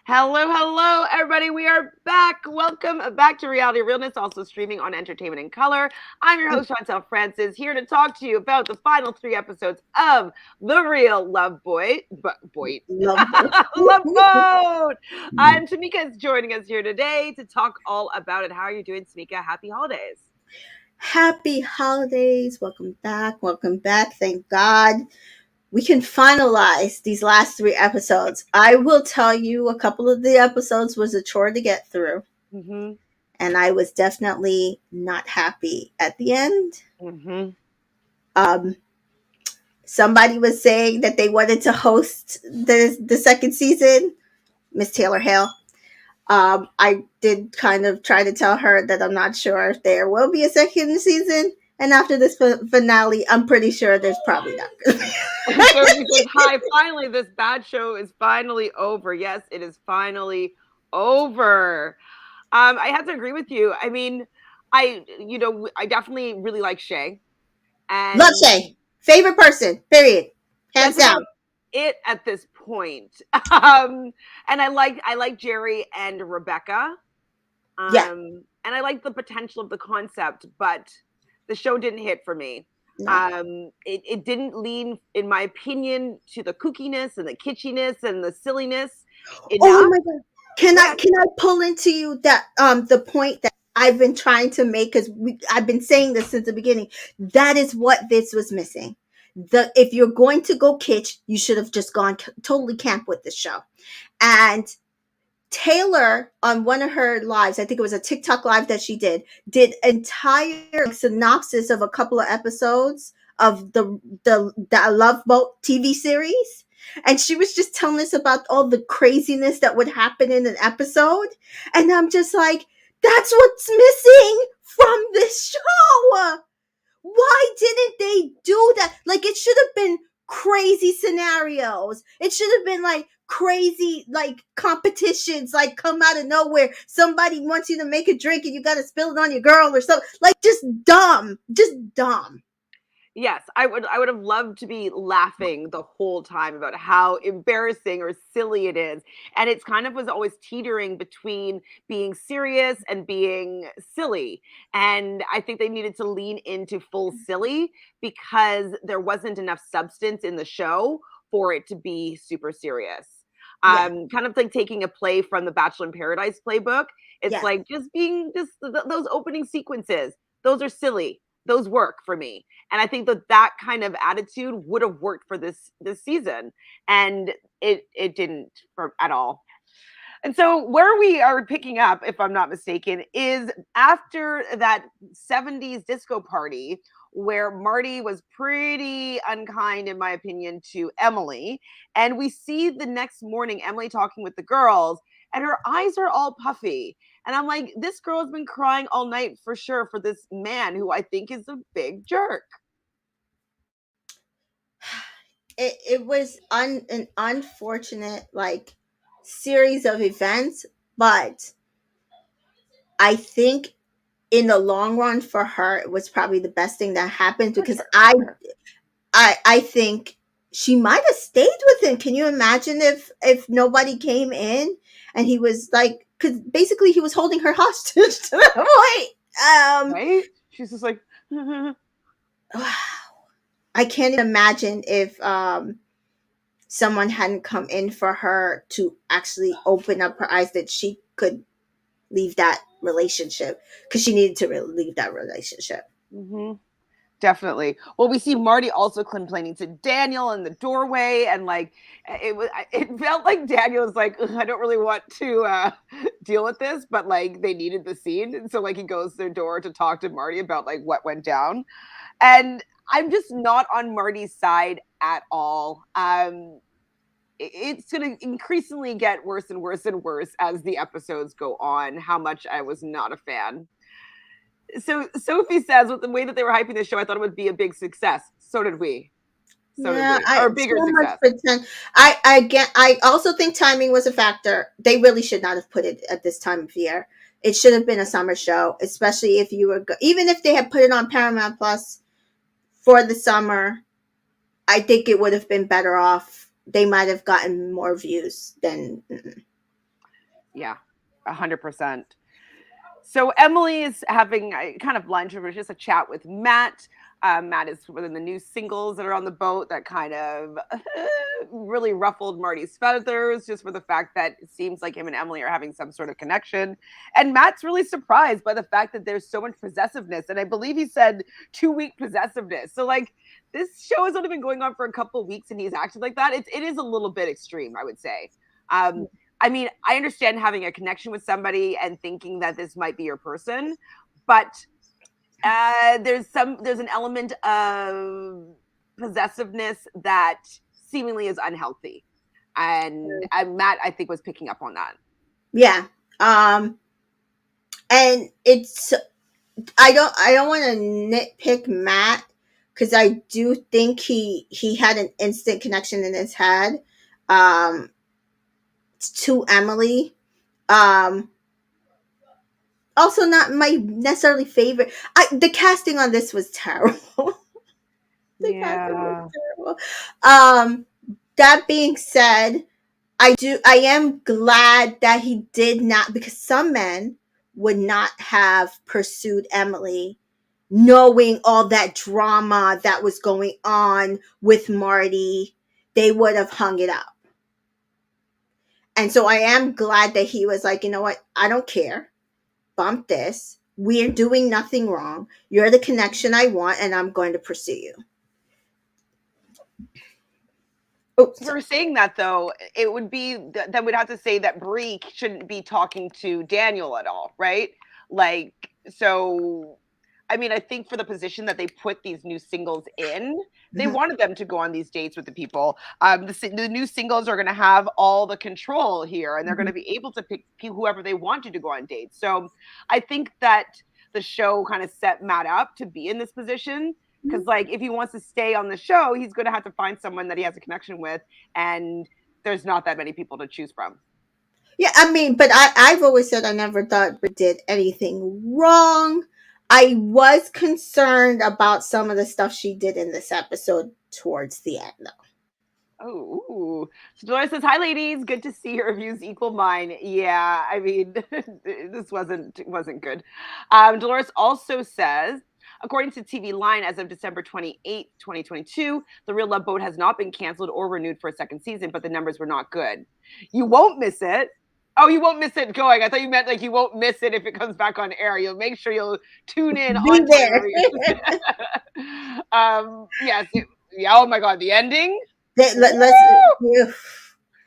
Hello, everybody. We are back. Welcome back to Reality Realness, also streaming on Entertainment in Color. I'm your host, Francis, here to talk to you about the final 3 episodes of The Real Love Boy, Love Love boat. Boat. And Tamika is joining us here today to talk all about it. How are you doing, Tamika? Happy holidays. Happy holidays. Welcome back. Welcome back. Thank God we can finalize these last 3 episodes. I will tell you, a couple of the episodes was a chore to get through, Mm-hmm. and I was definitely not happy at the end. Mm-hmm. Um, Somebody was saying that they wanted to host the second season, Miss Taylor Hale. I did kind of try to tell her that I'm not sure if there will be a second season. And after this finale, I'm pretty sure there's probably not going to be. So she says, "Hi, finally, this bad show is finally over." Yes, it is finally over. I have to agree with you. I mean, I definitely really like Shea, Love and Shea. Favorite person, period. Hands that's about down. it at this point. And I like Jerry and Rebecca, Yeah. and I like the potential of the concept, but the show didn't hit for me. No. It didn't lean, in my opinion, to the kookiness and the kitschiness and the silliness Oh enough. my God. Can Go I ahead. can I pull into you that the point that I've been trying to make, because I've been saying this since the beginning. That is what this was missing. The If you're going to go kitsch, you should have just gone totally camp with the show. And Taylor, on one of her lives, I think it was a TikTok live that she did entire synopsis of a couple of episodes of the Love Boat TV series. And she was just telling us about all the craziness that would happen in an episode. And I'm just like, that's what's missing from this show. Why didn't they do that? Like, it should have been crazy scenarios. It should have been like crazy, like competitions, like come out of nowhere. Somebody wants you to make a drink and you got to spill it on your girl or something. Like, just dumb, just dumb. Yes, I would have loved to be laughing the whole time about how embarrassing or silly it is. And it's kind of was always teetering between being serious and being silly. And I think they needed to lean into full silly because there wasn't enough substance in the show for it to be super serious. Yeah, Kind of like taking a play from the Bachelor in Paradise playbook. It's yeah, like just being just those opening sequences. Those are silly. Those work for me, and I think that kind of attitude would have worked for this season, and it didn't at all. And so where we are picking up, if I'm not mistaken, is after that 70s disco party where Marty was pretty unkind, in my opinion, to Emily. And we see the next morning Emily talking with the girls, and her eyes are all puffy. And I'm like, this girl has been crying all night for sure for this man who I think is a big jerk. it was an unfortunate like series of events, but I think in the long run for her it was probably the best thing that happened, For because sure, for I sure. I I think she might have stayed with him. Can you imagine if nobody came in and he was like, because basically he was holding her hostage to that point. Right? She's just like, I can't imagine if someone hadn't come in for her to actually open up her eyes that she could leave that relationship, because she needed to leave that relationship. mm-hmm. Definitely. Well, we see Marty also complaining to Daniel in the doorway, and like it felt like Daniel was like, "Ugh, I don't really want to deal with this, but like they needed the scene, and so like he goes to their door to talk to Marty about like what went down, and I'm just not on Marty's side at all. It's going to increasingly get worse and worse and worse as the episodes go on. How much I was not a fan. So Sophie says, with the way that they were hyping the show, I thought it would be a big success. So did we. So did Yeah, we. I Or a so bigger much success. pretend. I also think timing was a factor. They really should not have put it at this time of year. It should have been a summer show, especially if you were even if they had put it on Paramount Plus for the summer. I think it would have been better off. They might have gotten more views than. Mm-mm. Yeah, 100%. So Emily is having a kind of lunch, or just a chat with Matt. Matt is one of the new singles that are on the boat that kind of really ruffled Marty's feathers, just for the fact that it seems like him and Emily are having some sort of connection. And Matt's really surprised by the fact that there's so much possessiveness. And I believe he said 2 week possessiveness. So, like, this show has only been going on for a couple of weeks and he's acted like that. It is a little bit extreme, I would say. I mean, I understand having a connection with somebody and thinking that this might be your person, but there's an element of possessiveness that seemingly is unhealthy, and Matt, I think, was picking up on that. Yeah. And it's I don't want to nitpick Matt because I do think he had an instant connection in his head um to Emily. Um Also not my necessarily favorite. The casting on this was terrible. The casting was Yeah. terrible. That being said, I am glad that he did not, because some men would not have pursued Emily knowing all that drama that was going on with Marty. They would have hung it up. And so I am glad that he was like, you know what? I don't care. Bump this. We're doing nothing wrong. You're the connection I want, and I'm going to pursue you. Oh, For saying that, though, it would be that would have to say that Bree shouldn't be talking to Daniel at all, right? Like, so I mean, I think for the position that they put these new singles in, they mhm, wanted them to go on these dates with the people. The new singles are going to have all the control here, and they're going mhm, to be able to pick whoever they wanted to go on dates. So I think that the show kind of set Matt up to be in this position, mhm. because, like, if he wants to stay on the show, he's going to have to find someone that he has a connection with, and there's not that many people to choose from. Yeah, I mean, but I've always said I never thought Brit did anything wrong. I was concerned about some of the stuff she did in this episode towards the end, though. Oh, ooh. So Dolores says, "Hi, ladies. Good to see your reviews equal mine." Yeah, I mean, this wasn't good. Dolores also says, according to TV Line, as of December 28th, 2022, the Real Love Boat has not been canceled or renewed for a second season, but the numbers were not good. You won't miss it. Oh, you won't miss it going. I thought you meant like you won't miss it if it comes back on air. You'll make sure you'll tune in Be on time there. every year. Yes. Yeah. Oh my God, the ending. Let, Woo! let's.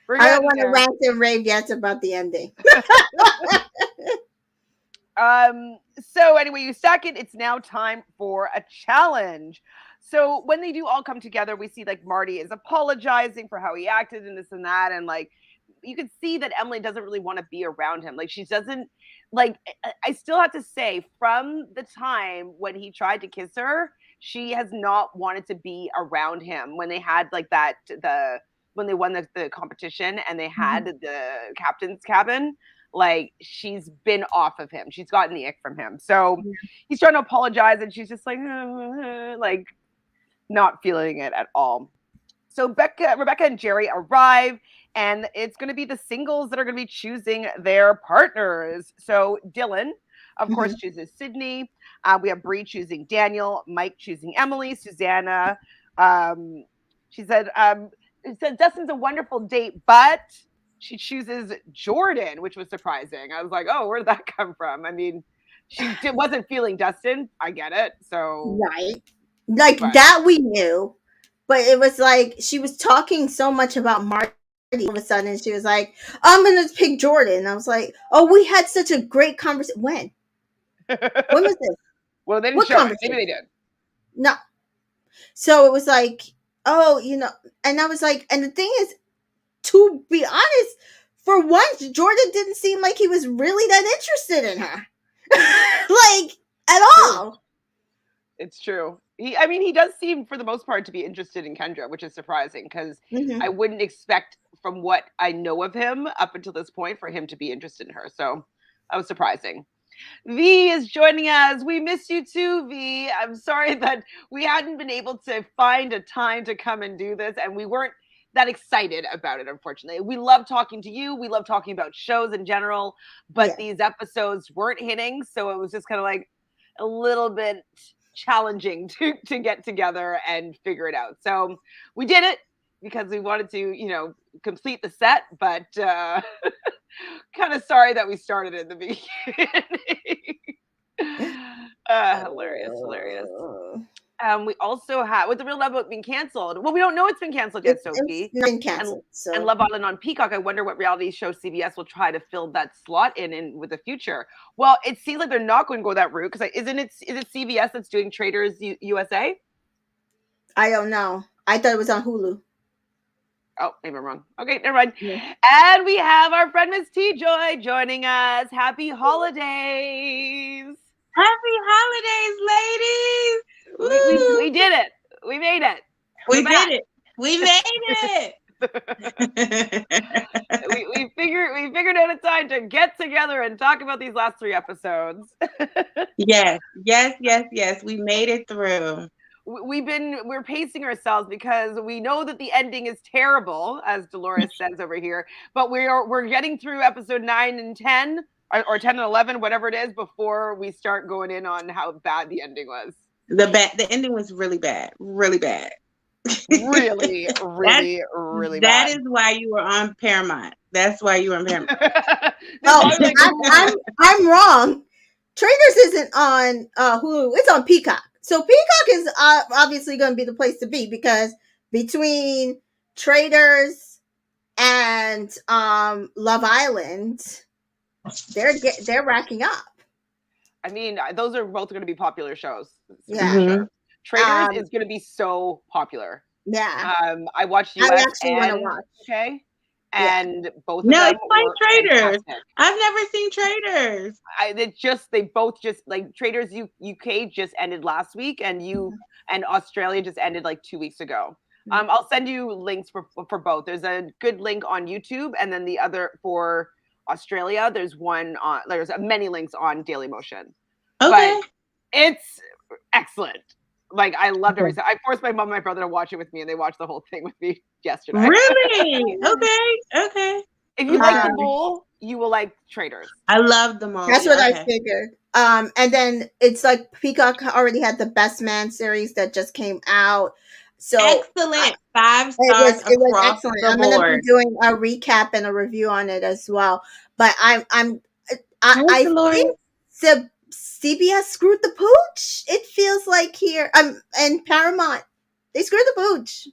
We're I don't getting want to there. rant and rave yet about the ending. So anyway, you stack it. It's now time for a challenge. So when they do all come together, we see like Marty is apologizing for how he acted and this and that, and like you can see that Emily doesn't really want to be around him. Like she doesn't like. I still have to say, from the time when he tried to kiss her, she has not wanted to be around him. When they had like when they won the competition and they had Mhm. the captain's cabin, like she's been off of him. She's gotten the ick from him. So he's trying to apologize and she's just like not feeling it at all. So Rebecca and Jerry arrive, and it's going to be the singles that are going to be choosing their partners. So Dylan, of course, Mhm. chooses Sydney. We have Bree choosing Daniel, Mike choosing Emily, Susanna. She said, Dustin's a wonderful date, but she chooses Jordan, which was surprising. I was like, oh, where did that come from? I mean, wasn't feeling Dustin. I get it. So, Right. Like but that we knew, but it was like she was talking so much about Marty. All of a sudden, she was like, "I'm gonna pick Jordan." I was like, "Oh, we had such a great conversation." When? When was this? well, they didn't What show it. Maybe conversation? they did. No. So it was like, oh, and I was like, and the thing is, to be honest, for once, Jordan didn't seem like he was really that interested in her, like at True. all. It's true. I mean, he does seem, for the most part, to be interested in Kendra, which is surprising because I Hmm. wouldn't expect, from what I know of him up until this point, for him to be interested in her. So that was surprising. V is joining us. We miss you too, V. I'm sorry that we hadn't been able to find a time to come and do this, and we weren't that excited about it, unfortunately. We love talking to you. We love talking about shows in general, but these episodes weren't hitting. So it was just kind of like a little bit challenging to get together and figure it out. So we did it because we wanted to, complete the set, but kind of sorry that we started in the beginning. Hilarious. We also have, with the Real Love Boat being canceled. Well, we don't know it's been canceled yet, Sophie. It's been canceled. And Love Island on Peacock. I wonder what reality show CBS will try to fill that slot in with the future. Well, it seems like they're not going to go that route because is it CBS that's doing Traders USA? I don't know. I thought it was on Hulu. Oh, maybe I'm wrong. Okay, never mind. Yeah. And we have our friend Miss TJoy joining us. Happy holidays! Happy holidays, ladies! We did it. We made it. We made it. we figured out a time to get together and talk about these last 3 episodes. Yes. We made it through. We're pacing ourselves because we know that the ending is terrible, as Dolores says over here. But we're getting through episode 9 and 10, or 10 and 11, whatever it is, before we start going in on how bad the ending was. The ending was really bad. Really bad. That is why you were on Paramount. That's why you were on Paramount. I'm wrong. Traders isn't on Hulu. It's on Peacock. So Peacock is obviously going to be the place to be because between Traders and Love Island, they're racking up. I mean, those are both going to be popular shows. Yeah. Sure. Traders is going to be so popular. Yeah. I watched US. I actually want to watch. Okay. And both of them. No, it's like Traders. Fantastic. I've never seen Traders. They both like Traders UK just ended last week, and and Australia just ended like 2 weeks ago. I'll send you links for both. There's a good link on YouTube, and then the other for Australia. There's many links on Dailymotion. Okay. But it's excellent. Like, I loved everything. I forced my mom and my brother to watch it with me, and they watched the whole thing with me yesterday. Really? Okay. If you like The Mole, you will like Traders. I love The Mole. That's what I figured. And then it's like Peacock already had the Best Man series that just came out. So excellent. 5 stars it was across excellent. the I'm board. going to be doing a recap and a review on it as well. But I think the CBS screwed the pooch. It feels like here, and Paramount, they screwed the pooch.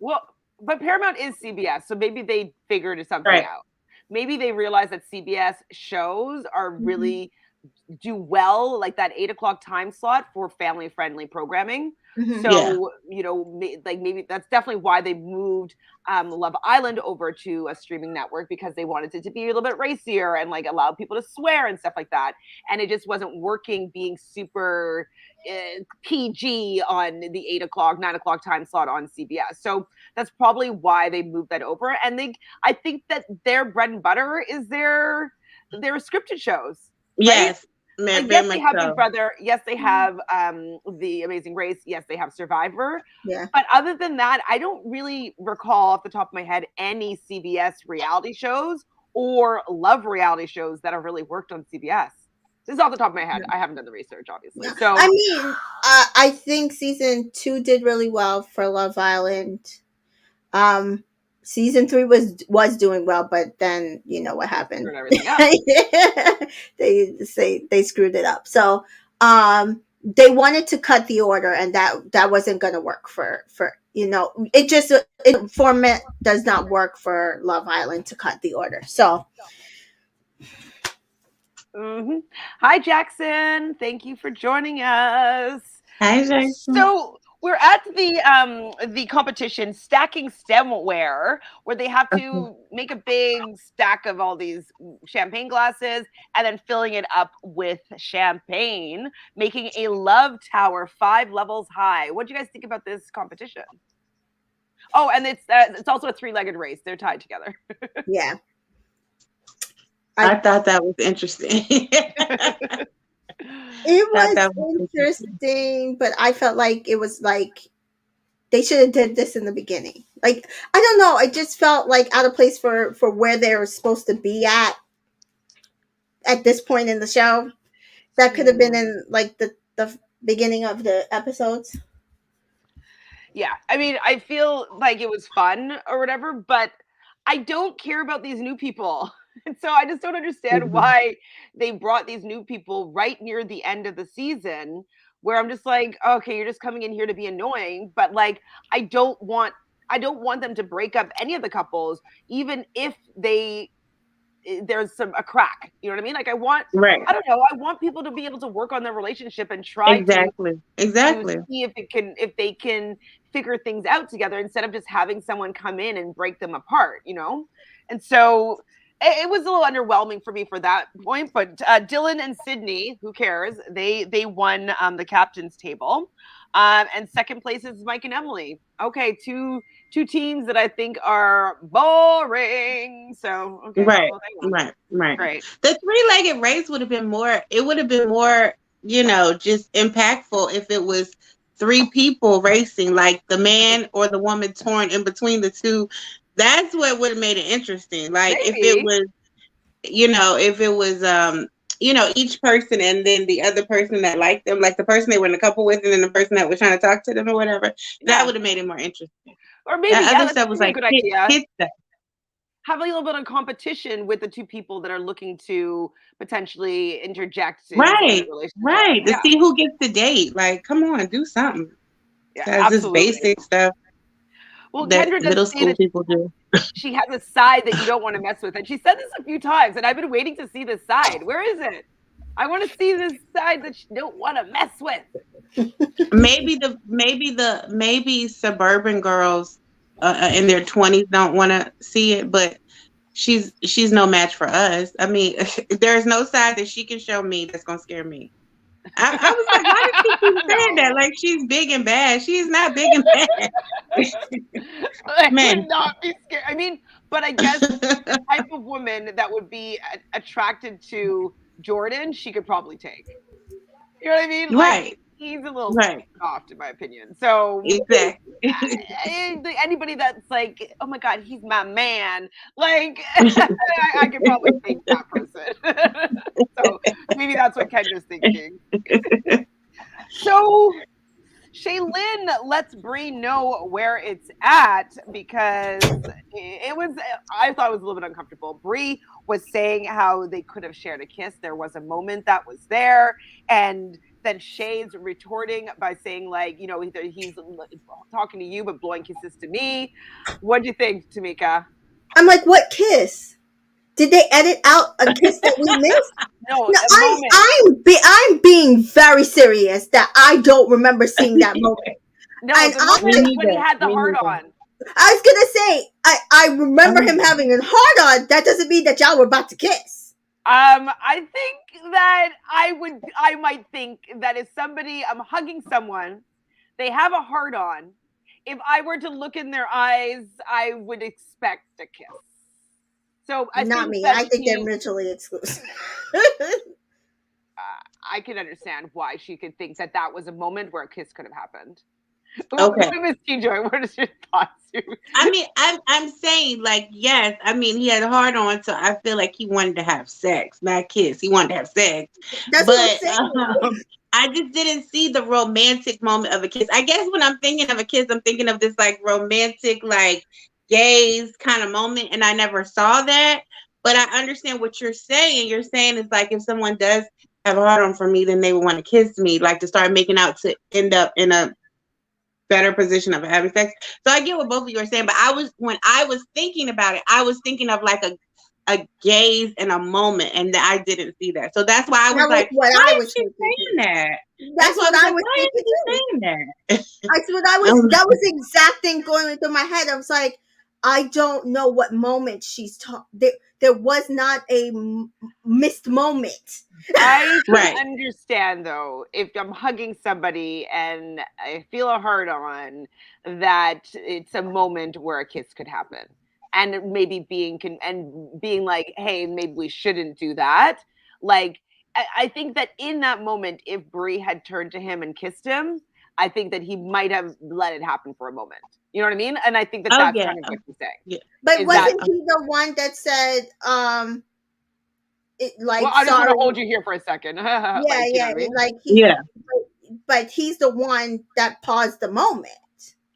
Well, but Paramount is CBS, so maybe they figured something out. Maybe they realized that CBS shows are really do well, like that 8 o'clock time slot for family-friendly programming. So, maybe that's definitely why they moved Love Island over to a streaming network, because they wanted it to be a little bit racier and like allow people to swear and stuff like that. And it just wasn't working being super PG on the 8 o'clock, 9 o'clock time slot on CBS. So that's probably why they moved that over. And I think that their bread and butter is their scripted shows. Right? Yes. Like, yes, they have Big Brother. Yes, they have The Amazing Race. Yes, they have Survivor. Yeah. But other than that, I don't really recall off the top of my head any CBS reality shows or love reality shows that have really worked on CBS. This is off the top of my head. I haven't done the research, obviously. Yeah. So I mean, I think season 2 did really well for Love Island. Season 3 was doing well, but then you know what happened. They screwed it up. So they wanted to cut the order, and that wasn't going to work for format does not work for Love Island to cut the order. So. Hi, Jackson. Thank you for joining us. Hi, Jackson. So we're at the competition Stacking Stemware, where they have to make a big stack of all these champagne glasses and then filling it up with champagne, making a love tower 5 levels high. What do you guys think about this competition? Oh, and it's also a 3-legged race. They're tied together. Yeah. I thought that was interesting. It was interesting, but I felt like it was like They should have did this in the beginning. Like, I don't know. I just felt like out of place for where they were supposed to be at this point in the show. That could have been in like the beginning of the episodes. Yeah, I mean, I feel like it was fun or whatever, but I don't care about these new people. And so I just don't understand why they brought these new people right near the end of the season, where I'm just like, okay, you're just coming in here to be annoying, but like I don't want them to break up any of the couples, even if there's a crack. You know what I mean? Like Right. I don't know, I want people to be able to work on their relationship and try Exactly. to see if they can figure things out together instead of just having someone come in and break them apart, you know? And so it was a little underwhelming for me for that point. But Dylan and Sydney, who cares? They won the captain's table. And second place is Mike and Emily. Okay, two teams that I think are boring. So okay, Right, well, right. great. The three-legged race would have been more. It would have been more, just impactful if it was three people racing, like the man or the woman torn in between the two. That's what would have made it interesting. Like if it Maybe. was, each person and then the other person that liked them, like the person they were in a couple with, and then the person that was trying to talk to them or whatever. That would have made it more interesting. Or maybe That other that's stuff was maybe a like good idea. kid stuff. Have a little bit of competition with the two people that are looking to potentially interject in Right, the relationship. right. To Yeah, see who gets the date. Like, come on, do something. yeah, That's this absolutely. basic stuff Well, that Kendra does middle say school that people do. she has a side that you don't want to mess with, and she said this a few times, and I've been waiting to see this side. Where is it? I want to see this side that you don't want to mess with. Maybe suburban girls in their 20s don't want to see it, but she's no match for us. I mean, there's no side that she can show me that's gonna scare me. I was like, why did she keep saying that? Like she's big and bad. She's not big and bad. I Man. would not be scared. I mean, but I guess the type of woman that would be attracted to Jordan, she could probably take. You know what I mean? Right. Like he's a little Right. soft in my opinion. So Exactly. anybody that's like, oh my god, he's my man, like I could probably take that person. So maybe that's what Kendra's thinking. So Shaylin lets Bree know where it's at because I thought it was a little bit uncomfortable. Bree was saying how they could have shared a kiss. There was a moment that was there. And then Shay's retorting by saying, like, he's talking to you, but blowing kisses to me. What do you think, Tamika? I'm like, what kiss? Did they edit out a kiss that we missed? No, I'm being very serious that I don't remember seeing that moment. No, the moment when he had the heart on. I was gonna say, I remember him having a heart on. That doesn't mean that y'all were about to kiss. I think that I might think that if I'm hugging someone, they have a heart on. If I were to look in their eyes, I would expect a kiss. So I think they're mutually exclusive. I can understand why she could think that was a moment where a kiss could have happened. Okay. Miss TJoy, what is your thoughts? I mean, I'm saying, like, yes. I mean, he had a heart on, so I feel like he wanted to have sex, not kiss. He wanted to have sex. That's what I'm saying. I just didn't see the romantic moment of a kiss. I guess when I'm thinking of a kiss, I'm thinking of this like romantic, like gaze kind of moment, and I never saw that. But I understand what you're saying. You're saying it's like if someone does have a heart on for me, then they would want to kiss me, like to start making out to end up in a better position of having sex. So I get what both of you are saying, but when I was thinking about it, I was thinking of like a gaze and a moment, and that I didn't see that. So that's why I was like, why is she saying that? That's what I was thinking too. That was the exact thing going through my head. I was like, I don't know what moment she's talking. There was not a missed moment. I can understand though, if I'm hugging somebody and I feel a heart on, that it's a moment where a kiss could happen, and maybe being like, hey, maybe we shouldn't do that. Like, I think that in that moment, if Bree had turned to him and kissed him, I think that he might have let it happen for a moment. You know what I mean? And I think that Oh, that's yeah. kind of what he's saying. Yeah. But Is wasn't that- he the one that said, it, like, well, I just want sorry? to hold you here for a second. Yeah, Like, you know yeah, what I mean? like he, Yeah. but he's the one that paused the moment.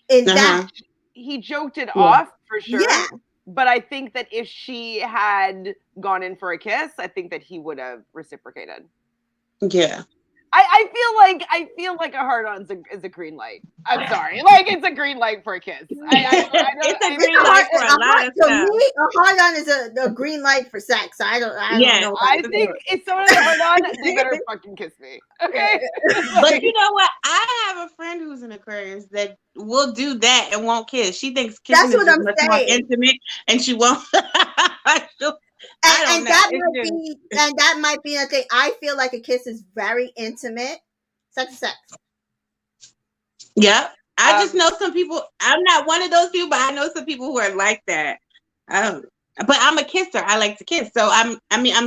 In that, He joked it Yeah. off for sure. Yeah. But I think that if she had gone in for a kiss, I think that he would have reciprocated. Yeah. I feel like a hard on is a green light. I'm sorry, like it's a green light for a kiss. It's a green light for a lot of to stuff. me, a hard on is a green light for sex. I don't know. I think if someone has a hard on, they better fucking kiss me. Okay. But you know what? I have a friend who's an Aquarius that will do that and won't kiss. She thinks kissing That's what is I'm much more saying. intimate, and she won't. And that might be a thing. I feel like a kiss is very intimate. Sex. Yeah. I just know some people. I'm not one of those people, but I know some people who are like that. But I'm a kisser. I like to kiss. So I'm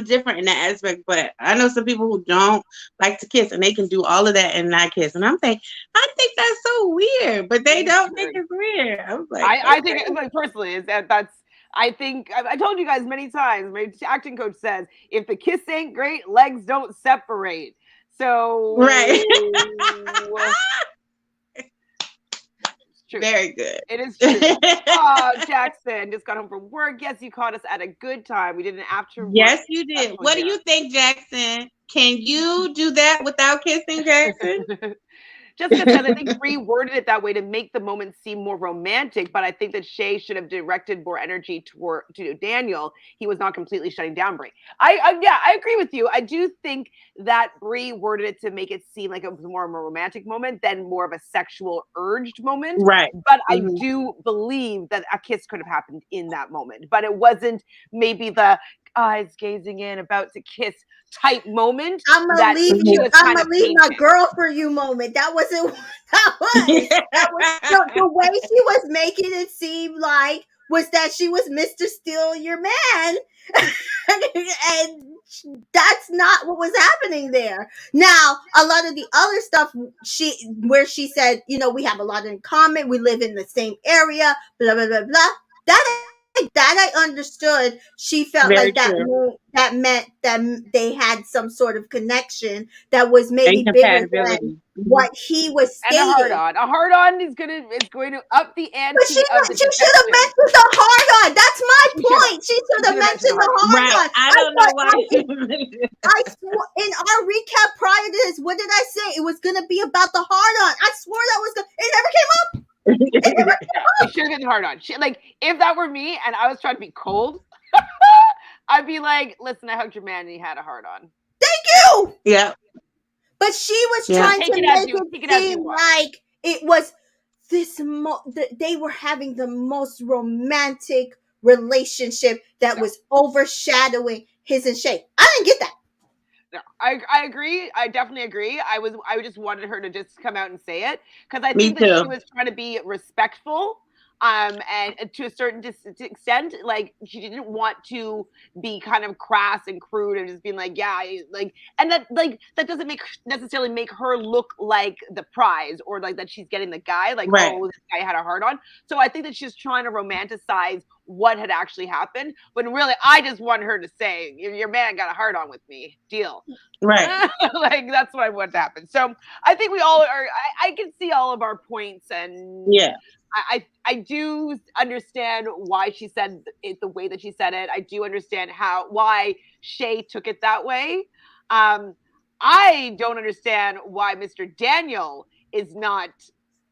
different in that aspect. But I know some people who don't like to kiss, and they can do all of that and not kiss. And I'm thinking, I think that's so weird. But they don't think it's weird. I was like, I think, like, personally, is that's. I think I told you guys many times. My acting coach says, if the kiss ain't great, legs don't separate. So right. It's true. Very good. It is true. Oh, Jackson just got home from work. Yes, you caught us at a good time. We did an after work. Yes, you did. What do you think, Jackson? Can you do that without kissing, Jackson? Jessica says, I think Bree worded it that way to make the moment seem more romantic, but I think that Shea should have directed more energy to Daniel. He was not completely shutting down Bree. I agree with you. I do think that Bree worded it to make it seem like it was more of a romantic moment than more of a sexual urged moment. Right. But I do believe that a kiss could have happened in that moment, but it wasn't maybe the eyes gazing in, about to kiss type moment. I'm gonna leave my girl for you moment. That wasn't what that was. That was the way she was making it seem like was that she was Mr. Steal Your Man. And that's not what was happening there. Now, a lot of the other stuff where she said, you know, we have a lot in common, we live in the same area, blah blah blah blah. That I understood. She felt Very like that meant that they had some sort of connection that was maybe bigger than what he was stating. And a hard on is going to up the ante. But she should have mentioned the hard on. That's my point. She should have mentioned the hard on. I don't know why. I swore in our recap prior to this, what did I say? It was going to be about the hard on. I swore that was it never came up. It should have been hard on. Like, if that were me and I was trying to be cold, I'd be like, listen, I hugged your man and he had a hard on. Thank you. Yeah. But she was trying to make it seem like it was they were having the most romantic relationship that was overshadowing his and Shea. I didn't get that. No, I agree. I definitely agree. I just wanted her to just come out and say it because I think that she was trying to be respectful. And to a certain extent, like she didn't want to be kind of crass and crude and just being like, yeah, like, and that doesn't necessarily make her look like the prize or like that she's getting the guy, like, oh, this guy had a hard on. So I think that she's trying to romanticize what had actually happened, but really, I just want her to say, your man got a hard on with me, deal. Right. Like that's what I want to happen. So I think we all are. I can see all of our points, and yeah. I do understand why she said it the way that she said it. I do understand why Shea took it that way. I don't understand why Mr. Daniel is not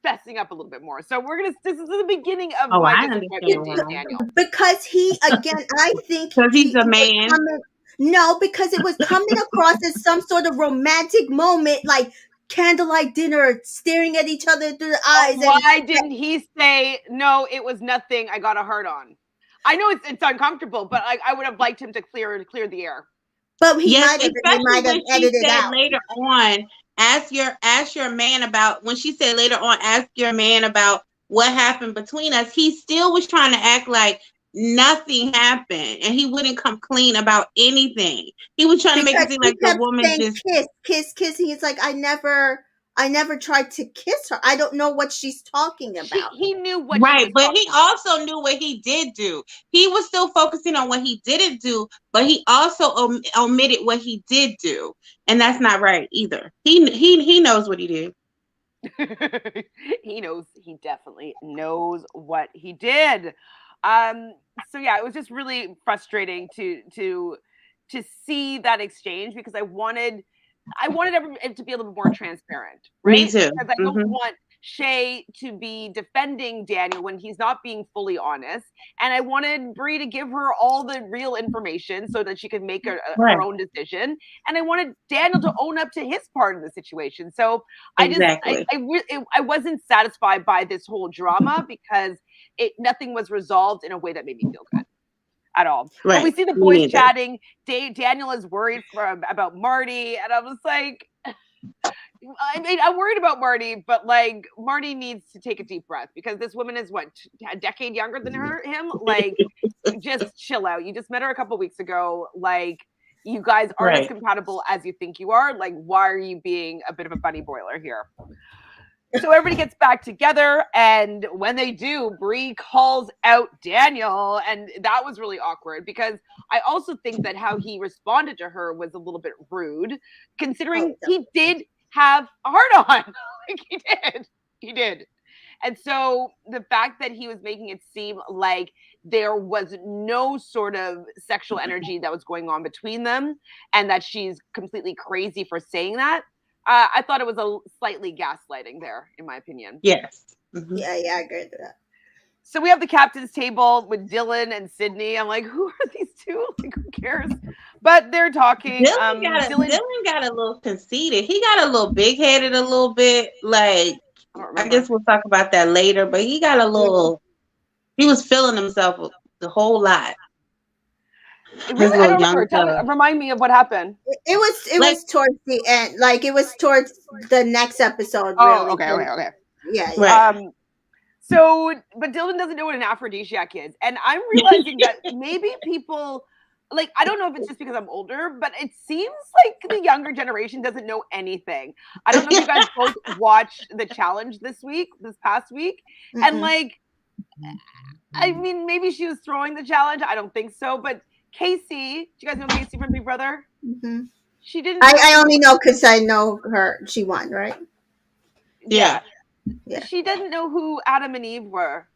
fessing up a little bit more. So this is the beginning of my disappointment in Daniel. Because he, again, I think because he's a man. No, because it was coming across as some sort of romantic moment, like candlelight dinner, staring at each other through the eyes. Why didn't he say, no, it was nothing, I got a hard on? I know it's uncomfortable, but I would have liked him to clear the air. But he might have edited out. Later on, ask your man about, when she said later on, ask your man about what happened between us. He still was trying to act like nothing happened and he wouldn't come clean about anything. He was trying to make it seem like the woman just kiss. He's like, I never I never tried to kiss her. I don't know what she's talking about. He knew what she Right, was but talking he also knew what he did do. He was still focusing on what he didn't do, but he also omitted what he did do, and that's not right either. He knows what he did. He definitely knows what he did. So yeah, it was just really frustrating to see that exchange because I wanted it to be a little bit more transparent, right? Me too. Because I don't want Shea to be defending Daniel when he's not being fully honest. And I wanted Bree to give her all the real information so that she could make her own decision. And I wanted Daniel to own up to his part of the situation. So Exactly. I wasn't satisfied by this whole drama because nothing was resolved in a way that made me feel good at all. Right. But we see the boys chatting. Daniel is worried about Marty, and I was like, I mean, I'm worried about Marty, but like Marty needs to take a deep breath because this woman is what, a decade younger than him. Like, just chill out. You just met her a couple weeks ago. Like, you guys aren't as compatible as you think you are. Like, why are you being a bit of a bunny boiler here? So everybody gets back together, and when they do, Bree calls out Daniel, and that was really awkward because I also think that how he responded to her was a little bit rude, considering he did have a heart-on. Like, he did. And so the fact that he was making it seem like there was no sort of sexual energy that was going on between them, and that she's completely crazy for saying that, I thought it was a slightly gaslighting there, in my opinion. Yes. Mm-hmm. Yeah, I agree with that. So we have the captain's table with Dylan and Sydney. I'm like, who are these two? Like, who cares? But they're talking. Dylan got a little conceited. He got a little big-headed a little bit. Like, I guess we'll talk about that later. But he got a little. He was feeling himself the whole lot. Really, I don't remember. Remind me of what happened. It was towards the end. Like, it was towards the next episode. Oh, really. Okay. Yeah. Right. So, but Dylan doesn't know what an aphrodisiac is, and I'm realizing that maybe people, like, I don't know if it's just because I'm older, but it seems like the younger generation doesn't know anything. I don't know if you guys both watched the challenge this past week, and like, I mean, maybe she was throwing the challenge. I don't think so, but Casey, do you guys know Casey from Big Brother? Mm-hmm. She didn't. I only know because I know her. She won, right? Yeah. She didn't know who Adam and Eve were.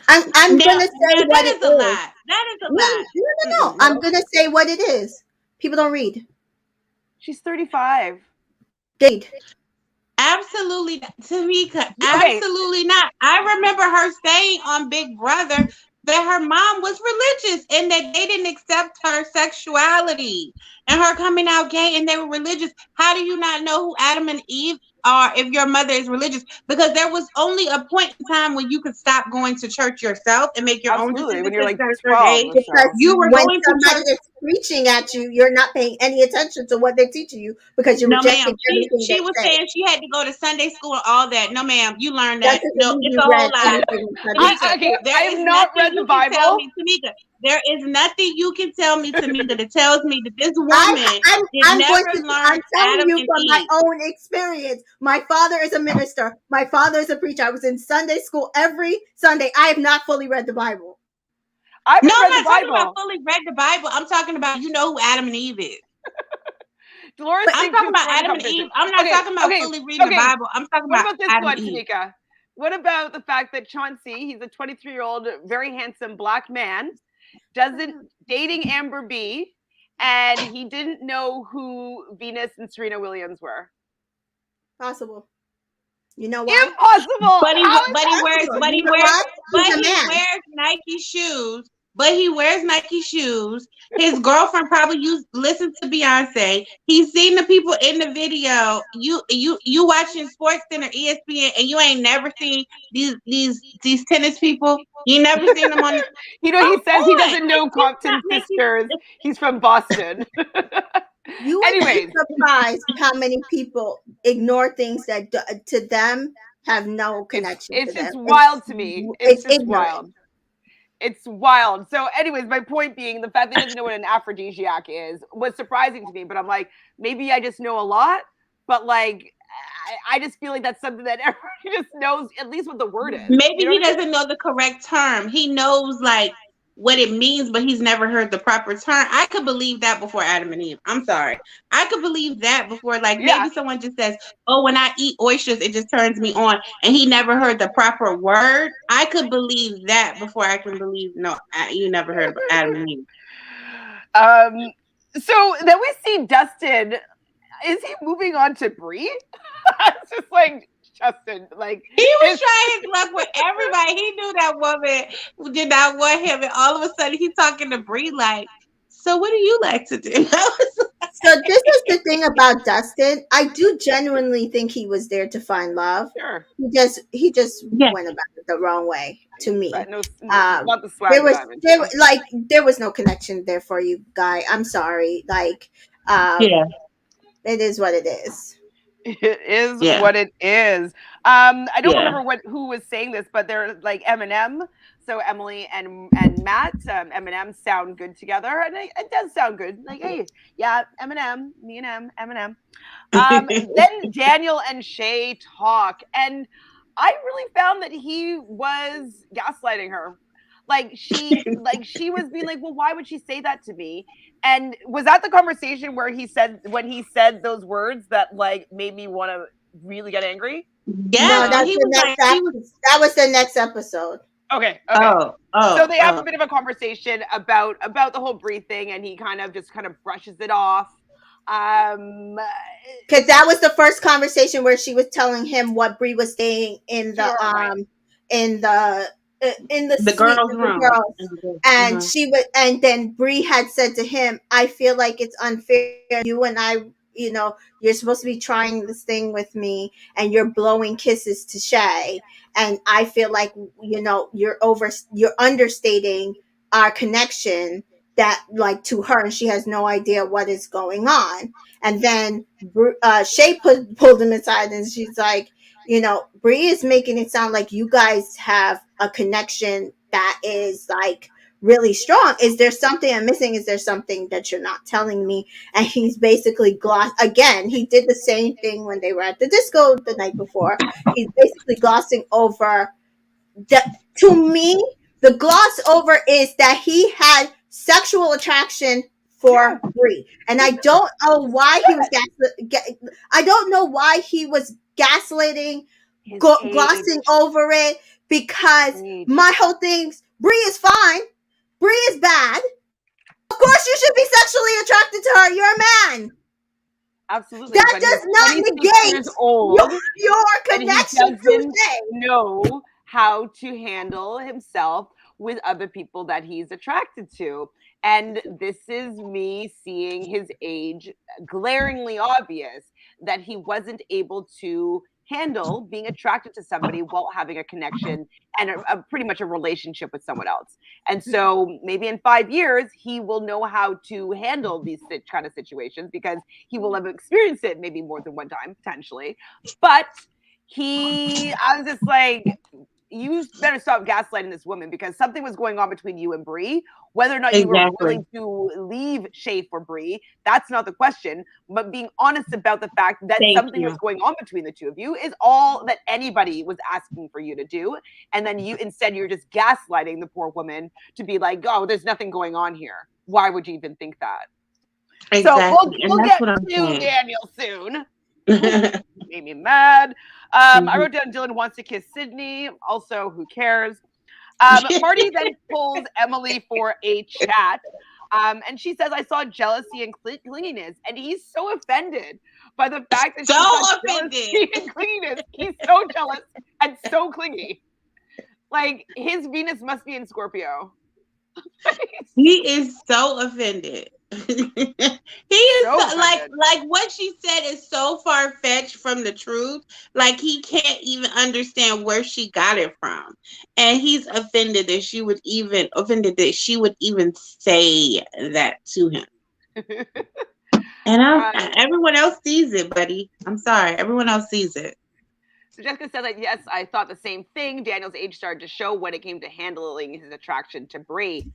I'm gonna say what it is. That is a lie. No. I'm gonna say what it is. People don't read. She's 35. Read. Absolutely, Tamika. Absolutely not. I remember her saying on Big Brother that her mom was religious and that they didn't accept her sexuality and her coming out gay, and they were religious. How do you not know who Adam and Eve are if your mother is religious? Because there was only a point in time when you could stop going to church yourself and make your own decisions. When you're like 12, because you were when going to somebody church. is preaching at you, you're not paying any attention to what they're teaching you because you're rejecting everything she was saying she had to go to Sunday school and all that. No, ma'am, you learned that. No, it's a whole lie. I have not read the Bible. Tamika, there is nothing you can tell me, Tamika, that tells me that this woman I'm telling you from my own experience. My father is a minister. My father is a preacher. I was in Sunday school every Sunday. I have not fully read the Bible. I'm not talking about fully read the Bible. I'm talking about who Adam and Eve is. Dolores, I'm talking about Adam and Eve. I'm not talking about fully reading the Bible. I'm talking about this Adam one, and Eve. Tamika? What about the fact that Chauncey, he's a 23-year-old, very handsome black man, dating Amber B, and he didn't know who Venus and Serena Williams were? Possible. You know why? Impossible. But he wears Nike shoes. But he wears Nike shoes. His girlfriend probably listens to Beyonce. He's seen the people in the video. You watching Sports Center, ESPN, and you ain't never seen these tennis people. You never seen them on. He says he doesn't know Compton sisters. He's from Boston. You would be surprised how many people ignore things that to them have no connection. It's just wild to me. It's just wild. It's wild. So anyways, my point being, the fact that he doesn't know what an aphrodisiac is was surprising to me, but I'm like, maybe I just know a lot, but like, I just feel like that's something that everybody just knows at least what the word is. Maybe You know he what I mean? doesn't know the correct term. He knows like what it means, but he's never heard the proper term. I could believe that before Adam and Eve. I'm sorry. I could believe that before, like Yeah. maybe someone just says, "Oh, when I eat oysters, it just turns me on," and he never heard the proper word. I could believe that before I can believe you never heard of Adam and Eve. So then we see Dustin. Is he moving on to Bree? It's just like Justin, like he was trying his luck with everybody. He knew that woman did not want him, and all of a sudden he's talking to Bree like, "So what do you like to do?" So this is the thing about Dustin. I do genuinely think he was there to find love. Sure. He just Yeah. went about it the wrong way to me. No, Um, not the swag that I'm into. there was no connection there for you, guy. I'm sorry. Like, Yeah. it is what it is. It is Yeah. what it is. I don't Yeah. remember who was saying this, but they're like Eminem. So Emily and Matt, Eminem sound good together, and it does sound good. Like, hey, yeah, Eminem, me and Eminem. Then Daniel and Shea talk, and I really found that he was gaslighting her. Like she was being like, well, why would she say that to me? And was that the conversation where when he said those words that like made me want to really get angry? Yes, No, but that's he the was next. like, he was, That was the next episode. Okay. oh, So they have a oh. bit of a conversation about the whole Bree thing, and he kind of brushes it off. Because that was the first conversation where she was telling him what Bree was saying in the Right. in the The suite girls' with the room. girls, and and then Bree had said to him, "I feel like it's unfair. You and I, you're supposed to be trying this thing with me, and you're blowing kisses to Shea, and I feel like you're understating our connection." That like to her, and she has no idea what is going on. And then Shea pulled him aside, and she's like, Bree is making it sound like you guys have a connection that is like really strong. Is there something I'm missing? Is there something that you're not telling me? And he's basically again. He did the same thing when they were at the disco the night before. He's basically glossing over that. To me, the gloss over is that he had sexual attraction for Bree, and I don't know why he was I don't know why he was gaslighting, glossing over it, because my whole thing's Bree is fine, Bree is bad. Of course, you should be sexually attracted to her. You're a man. Absolutely. That does not negate your connection to Shea. Know how to handle himself with other people that he's attracted to. And this is me seeing his age glaringly obvious that he wasn't able to handle being attracted to somebody while having a connection and pretty much a relationship with someone else. And so maybe in 5 years, he will know how to handle these kind of situations because he will have experienced it maybe more than one time, potentially. But I was just like, you better stop gaslighting this woman because something was going on between you and Bree. Whether or not you were willing to leave Shea for Bree, that's not the question. But being honest about the fact that something was going on between the two of you is all that anybody was asking for you to do. And then you're just gaslighting the poor woman to be like, oh, there's nothing going on here. Why would you even think that? Exactly. So we'll get to Daniel soon. Made me mad. I wrote down Dylan wants to kiss Sydney. Also, who cares? Marty then pulls Emily for a chat. And she says, I saw jealousy and clinginess. And he's so offended by the fact that she saw jealousy and clinginess. He's so jealous and so clingy. Like, his Venus must be in Scorpio. He is so offended. He is so like what she said is so far-fetched from the truth. Like he can't even understand where she got it from, and he's offended that she would even say that to him. And everyone else sees it, buddy. I'm sorry, everyone else sees it. So Jessica says, like, yes, I thought the same thing. Daniel's age started to show when it came to handling his attraction to Bree.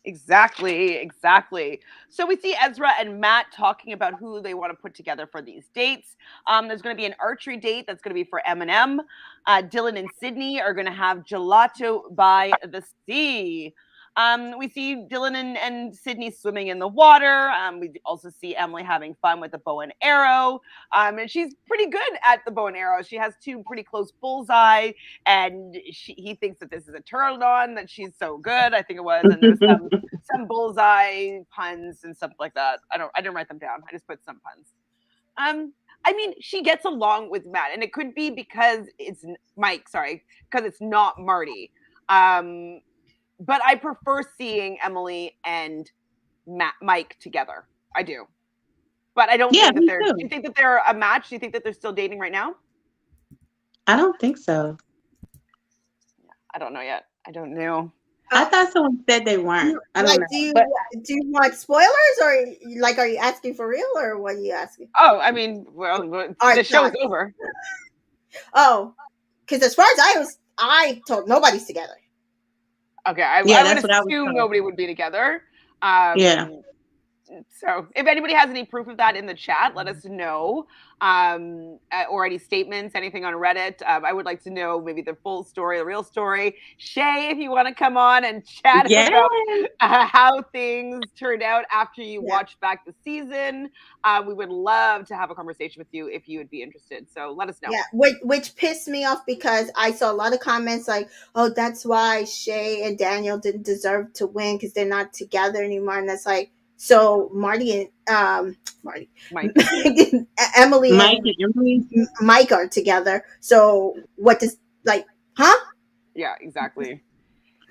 Exactly. So we see Ezra and Matt talking about who they want to put together for these dates. There's going to be an archery date that's going to be for Eminem. Dylan and Sydney are going to have gelato by the sea. We see Dylan and Sydney swimming in the water. We also see Emily having fun with the bow and arrow. And she's pretty good at the bow and arrow. She has two pretty close bullseye, and he thinks that this is a turn on, that she's so good. I think it was. And there's some bullseye puns and stuff like that. I didn't write them down. I just put some puns. I mean, she gets along with Matt, and it could be because it's Mike, sorry, because it's not Marty. But I prefer seeing Emily and Mike together. I do. But I don't think that they're. Do you think that they're a match? Do you think that they're still dating right now? I don't think so. I don't know yet. I don't know. I thought someone said they weren't. I don't know. Do you want spoilers, or like, are you asking for real, or what are you asking? Oh, I mean, well, the show is over. Oh, because as far as I told nobody's together. Okay, I would assume nobody would be together. Yeah. So if anybody has any proof of that in the chat, let us know. Or any statements, anything on Reddit. I would like to know maybe the full story, the real story. Shea, if you want to come on and chat about how things turned out after you watched back the season. We would love to have a conversation with you if you would be interested. So let us know. Yeah, which pissed me off because I saw a lot of comments like, oh, that's why Shea and Daniel didn't deserve to win because they're not together anymore. And that's like, so Marty and Mike. Emily and Mike are together. So what does, like, huh? Yeah, exactly.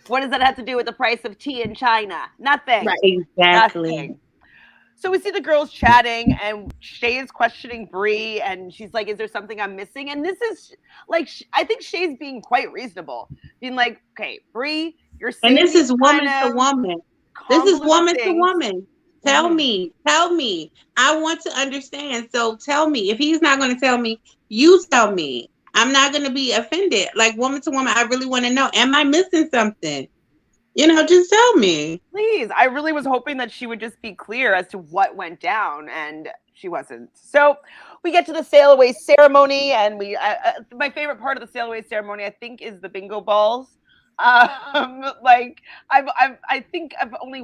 What does that have to do with the price of tea in China? Nothing. Right, exactly. Nothing. So we see the girls chatting, and Shea is questioning Bree, and she's like, is there something I'm missing? And this is, like, I think Shea's being quite reasonable. Being like, okay, Bree, you're saying... And this is woman to woman. This is woman to woman. Tell me. I want to understand. So tell me. If he's not going to tell me, you tell me. I'm not going to be offended. Like, woman to woman, I really want to know. Am I missing something? Just tell me. Please. I really was hoping that she would just be clear as to what went down, and she wasn't. So we get to the sail away ceremony, and my favorite part of the sail away ceremony, I think, is the bingo balls. I think I've only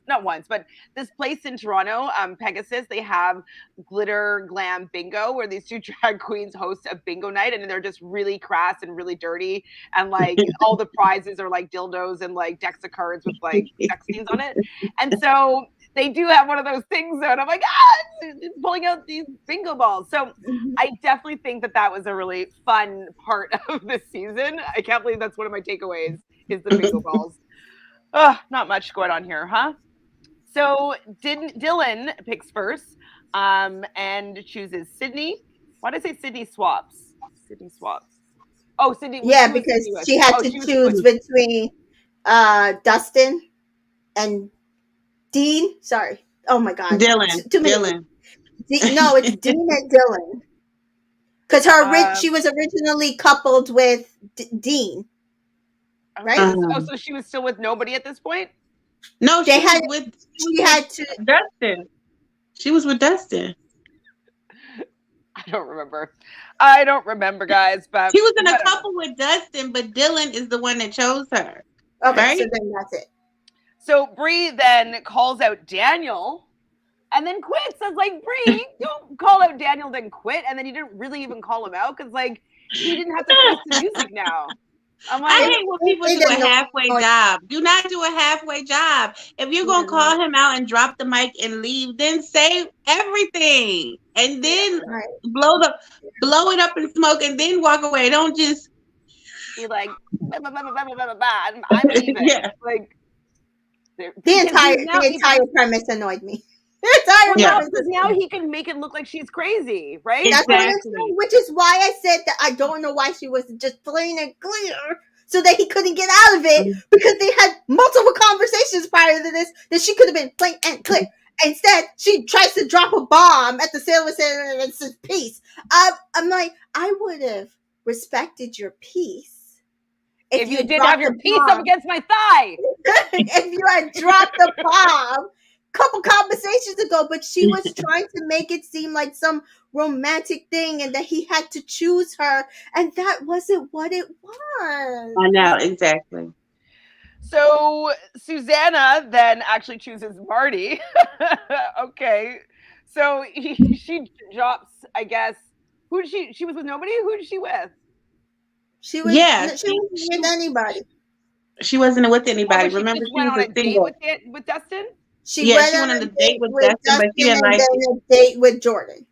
not once, but this place in Toronto, Pegasus, they have glitter glam bingo where these two drag queens host a bingo night, and they're just really crass and really dirty, and like all the prizes are like dildos and like decks of cards with like sex scenes on it. And so they do have one of those things, and I'm like, pulling out these bingo balls. So I definitely think that was a really fun part of this season. I can't believe that's one of my takeaways is the bingo balls. Not much going on here, huh? So Dylan picks first and chooses Sydney. Why did I say Sydney swaps? Sydney swaps. Oh, Sydney. Yeah, because she had to choose between Dustin and Dean. Sorry. Oh my God. Dylan. Dylan. No, it's Dean and Dylan. Because she was originally coupled with Dean. Right? So she was still with nobody at this point? No, she had Dustin. She was with Dustin. I don't remember, guys. But she was in a couple with Dustin, but Dylan is the one that chose her. Okay, right? So then that's it. So Bree then calls out Daniel and then quits. I was like, Bree, don't call out Daniel then quit. And then you didn't really even call him out because like he didn't have to face the music now. I hate when people do a halfway job. Do not do a halfway job. If you're going to call him out and drop the mic and leave, then say everything. And then blow it up in smoke and then walk away. Don't just be like, I'm leaving. Yeah. Like, the entire premise annoyed me. Now he can make it look like she's crazy, right? Exactly. That's what I'm saying, which is why I said that I don't know why she was just plain and clear so that he couldn't get out of it because they had multiple conversations prior to this that she could have been plain and clear. Instead, she tries to drop a bomb at the sailor and says peace. I'm like, I would have respected your peace if you didn't have your piece up against my thigh. If you had dropped the bomb couple conversations ago, but she was trying to make it seem like some romantic thing and that he had to choose her, and that wasn't what it was. I know, exactly. So Susanna then actually chooses Marty. Okay. So she drops, I guess, who did she was with nobody? Who did she with? She was with anybody. She wasn't with anybody. She Remember, just she went was on a a date single. with Dustin? She went on a date with Dustin, but she didn't and like then it. a date with Jordan.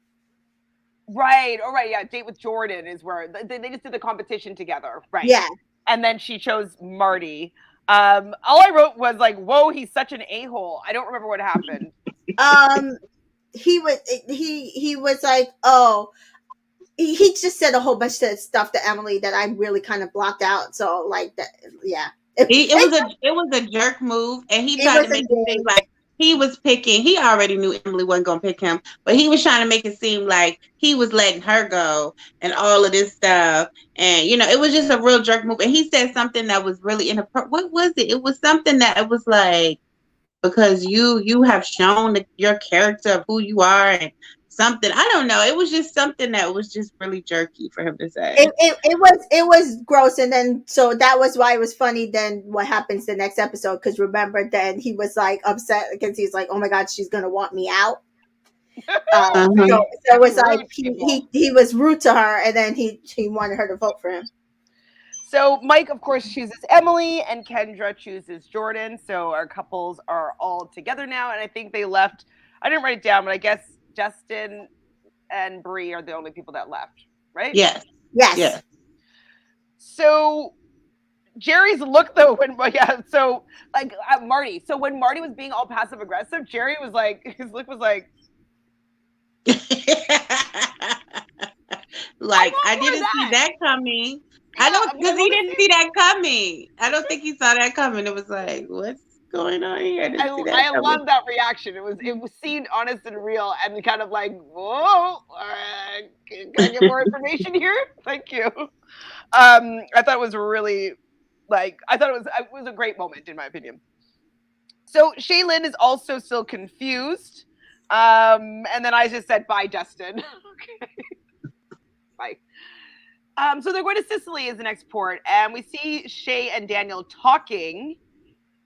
Right. All right. Yeah. Date with Jordan is where they just did the competition together. Right. Yeah. And then she chose Marty. All I wrote was like, whoa, he's such an a-hole. I don't remember what happened. He was like, oh, he just said a whole bunch of stuff to Emily that I really kind of blocked out. So like that, yeah. It was a jerk move, and he tried to make it seem like he was picking. He already knew Emily wasn't gonna pick him, but he was trying to make it seem like he was letting her go and all of this stuff. And it was just a real jerk move. And he said something that was really inappropriate. What was it? It was something that it was like, because you have shown your character of who you are, and something, I don't know. It was just something that was just really jerky for him to say. It was gross, and then so that was why it was funny. Then what happens the next episode? Because remember, then he was like upset because he's like, "Oh my God, she's gonna want me out." So it was like he was rude to her, and then he wanted her to vote for him. So Mike, of course, chooses Emily, and Kendra chooses Jordan. So our couples are all together now, and I think they left. I didn't write it down, but I guess Justin and Bree are the only people that left, right? Yes. So Jerry's look though, so like Marty. So when Marty was being all passive aggressive, Jerry was like, his look was like, like I didn't see that coming. I don't, because he didn't see that coming. I don't think he saw that coming. It was like, what's going on here? I love that reaction. It was seen honest and real, and kind of like, whoa, can I get more information here? Thank you. I thought it was really, it was a great moment in my opinion. So Shaylin is also still confused, and then I just said, bye, Dustin. Okay, bye. So they're going to Sicily as the next port, and we see Shea and Daniel talking.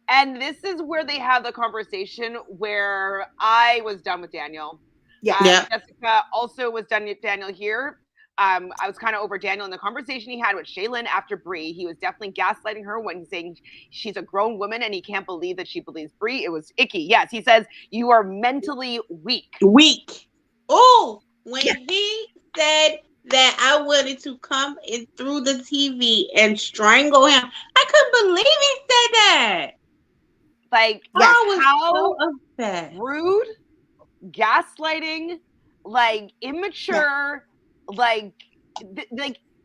And this is where they have the conversation where I was done with Daniel. Yeah. Jessica also was done with Daniel here. I was kind of over Daniel in the conversation he had with Shaylin after Bree. He was definitely gaslighting her when he's saying she's a grown woman and he can't believe that she believes Bree. It was icky. Yes, he says, you are mentally weak. Oh, when he said that I wanted to come in through the TV and strangle him, I couldn't believe he said that. Like, how so upset. Rude, gaslighting, like immature, like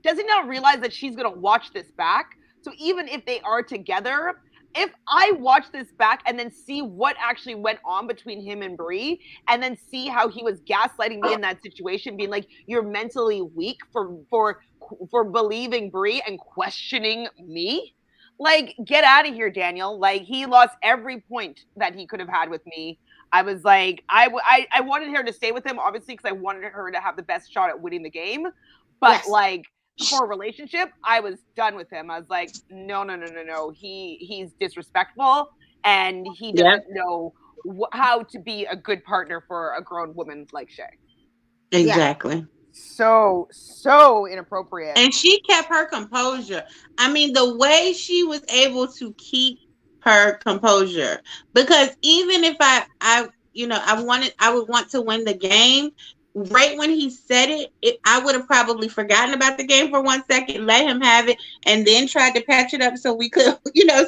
does he not realize that she's gonna watch this back? So even if they are together, if I watch this back and then see what actually went on between him and Bree, and then see how he was gaslighting me in that situation, being like, you're mentally weak for believing Bree and questioning me. Like, get out of here, Daniel. Like, he lost every point that he could have had with me. I was like, I wanted her to stay with him, obviously, because I wanted her to have the best shot at winning the game. But, like, for a relationship, I was done with him. I was like, no. He's disrespectful, and he doesn't know how to be a good partner for a grown woman like Shea. Exactly. Yeah. So inappropriate. And she kept her composure. I mean, the way she was able to keep her composure, because even if I would want to win the game, right when he said it, I would have probably forgotten about the game for 1 second, let him have it, and then tried to patch it up so we could,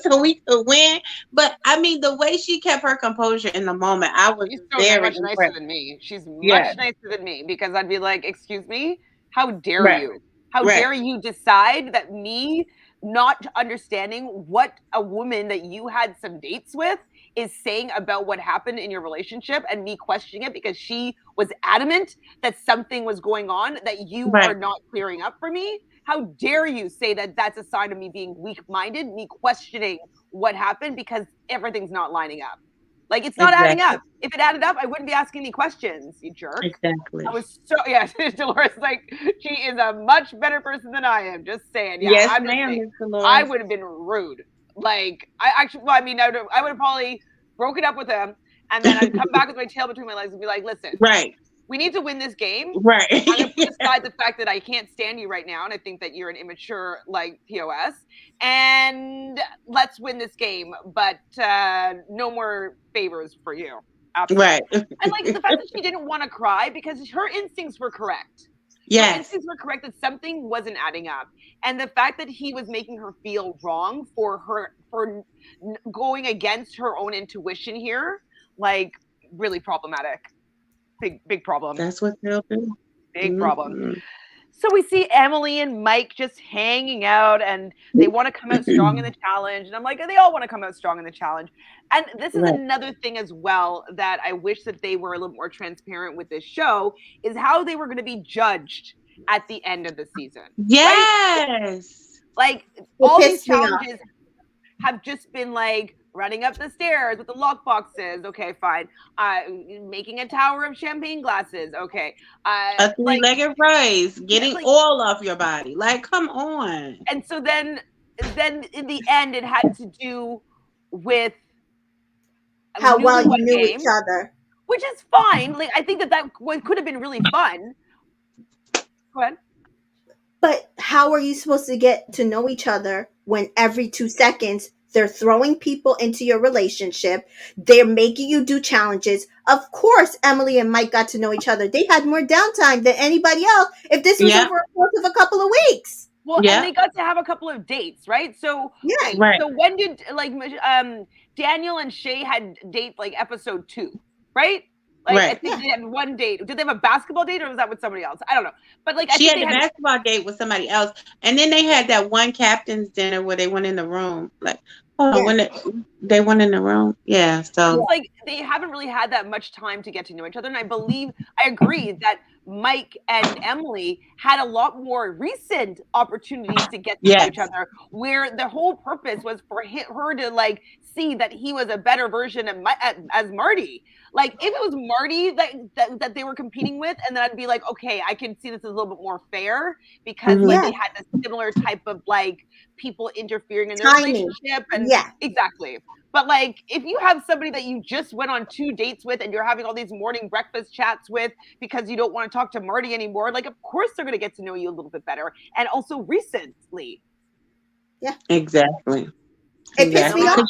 so we could win. But I mean, the way she kept her composure in the moment, I was very much nicer than me. She's much nicer than me, because I'd be like, excuse me, how dare you? How dare you decide that me not understanding what a woman that you had some dates with is saying about what happened in your relationship, and me questioning it because she was adamant that something was going on that you are not clearing up for me? how dare you say that that's a sign of me being weak-minded, me questioning what happened because everything's not lining up. Like, it's not adding up. If it added up, I wouldn't be asking any questions, you jerk. Exactly. I was so, yeah, Dolores, like, she is a much better person than I am. Just saying. Yeah, yes, I'm just ma'am, saying. Dolores. I would have been rude. Like, I would have probably broken up with him, and then I'd come back with my tail between my legs and be like, listen, right. We need to win this game. Right. I'm gonna put aside the fact that I can't stand you right now, and I think that you're an immature, like, POS. And let's win this game, but no more favors for you. Absolutely. Right. And like the fact that she didn't want to cry because her instincts were correct. Yes. Her instincts were correct that something wasn't adding up, and the fact that he was making her feel wrong for going against her own intuition here, like, really problematic. Big problem. That's what they'll do. Big problem. So we see Emily and Mike just hanging out, and they want to come out strong in the challenge. And I'm like, they all want to come out strong in the challenge. And this is another thing as well that I wish that they were a little more transparent with this show, is how they were going to be judged at the end of the season. Yes. Right? Like, all these challenges have just been like, running up the stairs with the lock boxes. Okay, fine. Making a tower of champagne glasses. Okay. A three-legged race. Getting oil off your body. Like, come on. And so then in the end, it had to do with how well you knew each other, which is fine. Like, I think that could have been really fun. Go ahead. But how are you supposed to get to know each other when every 2 seconds they're throwing people into your relationship? They're making you do challenges. Of course, Emily and Mike got to know each other. They had more downtime than anybody else if this was over a course of a couple of weeks. Well, and they got to have a couple of dates, right? So, so when did, like, Daniel and Shea had date, like, episode 2, right? Like, I think they had one date. Did they have a basketball date, or was that with somebody else? I don't know. But like, she had a basketball date with somebody else, and then they had that one captain's dinner where they went in the room. Like, when they went in the room, so it's like they haven't really had that much time to get to know each other. And I agree that Mike and Emily had a lot more recent opportunities to get to know each other, where the whole purpose was for her to, like, see that he was a better version of as Marty. Like, if it was Marty that they were competing with, and then I'd be like, okay, I can see this is a little bit more fair because like they had this similar type of, like, people interfering in their relationship, and exactly. But like, if you have somebody that you just went on 2 dates with, and you're having all these morning breakfast chats with because you don't want to talk to Marty anymore, like, of course they're going to get to know you a little bit better, and also recently. Yeah, exactly. It pissed me off.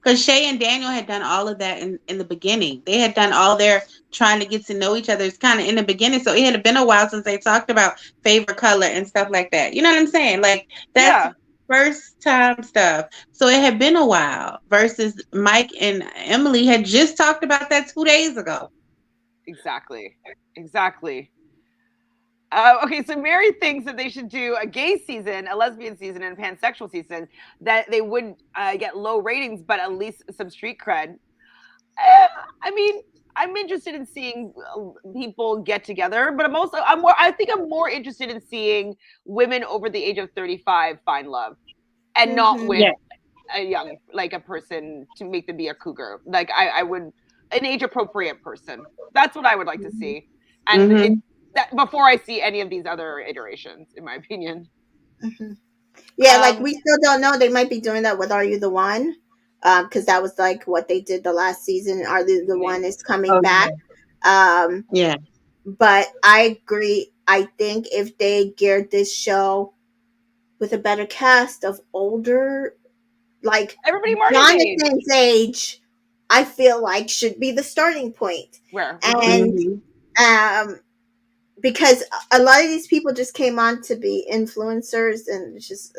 Because Shea and Daniel had done all of that in the beginning. They had done all their trying to get to know each other. It's kind of in the beginning. So it had been a while since they talked about favorite color and stuff like that. You know what I'm saying? Like, that's first time stuff. So it had been a while versus Mike and Emily had just talked about that 2 days ago. Exactly. Okay, so Mary thinks that they should do a gay season, a lesbian season, and a pansexual season, that they wouldn't get low ratings, but at least some street cred. I mean, I'm interested in seeing people get together, but I think I'm more interested in seeing women over the age of 35 find love, and not with a young, like, a person to make them be a cougar. Like, I would, an age appropriate person. That's what I would like to see. And that before I see any of these other iterations, in my opinion. Yeah, like, we still don't know. They might be doing that with Are You the One? Because that was like what they did the last season. Are You the One is coming back. But I agree. I think if they geared this show with a better cast of older, like, everybody Jonathan's age, I feel like should be the starting point. And because a lot of these people just came on to be influencers, and it's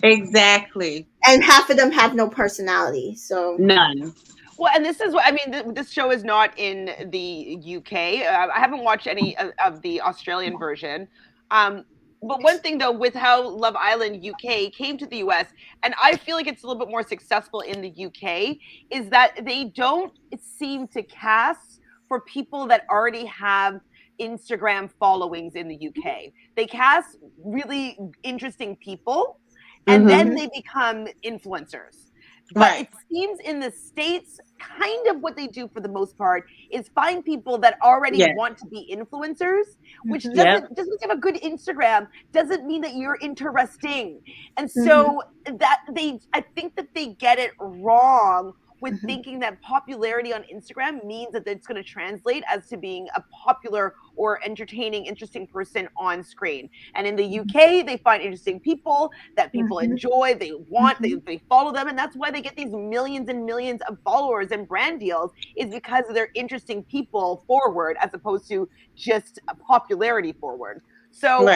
exactly. And half of them have no personality, so none. Well, and this is what I mean. This show is not in the UK. I haven't watched any of the Australian version. But one thing, though, with how Love Island UK came to the US, and I feel like it's a little bit more successful in the UK, is that they don't seem to cast for people that already have Instagram followings in the UK. They cast really interesting people, and then they become influencers. But it seems in the States, kind of what they do for the most part is find people that already want to be influencers, which doesn't, just because you have a good Instagram doesn't mean that you're interesting. And so I think that they get it wrong with thinking that popularity on Instagram means that it's going to translate as to being a popular or entertaining, interesting person on screen. And in the UK, they find interesting people that people enjoy, they want, they follow them. And that's why they get these millions and millions of followers and brand deals, is because they're interesting people forward as opposed to just a popularity forward. So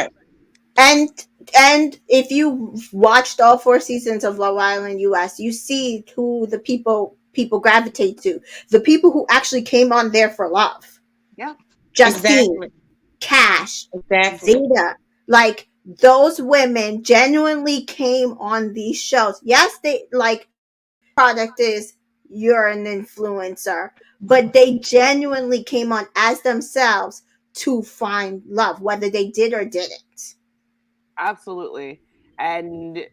And if you watched all 4 seasons of Love Island US, you see who the people gravitate to. The people who actually came on there for love. Yeah. Justine, Cash, Zeta. Like, those women genuinely came on these shows. Yes, they like product is you're an influencer, but they genuinely came on as themselves to find love, whether they did or didn't. Absolutely. And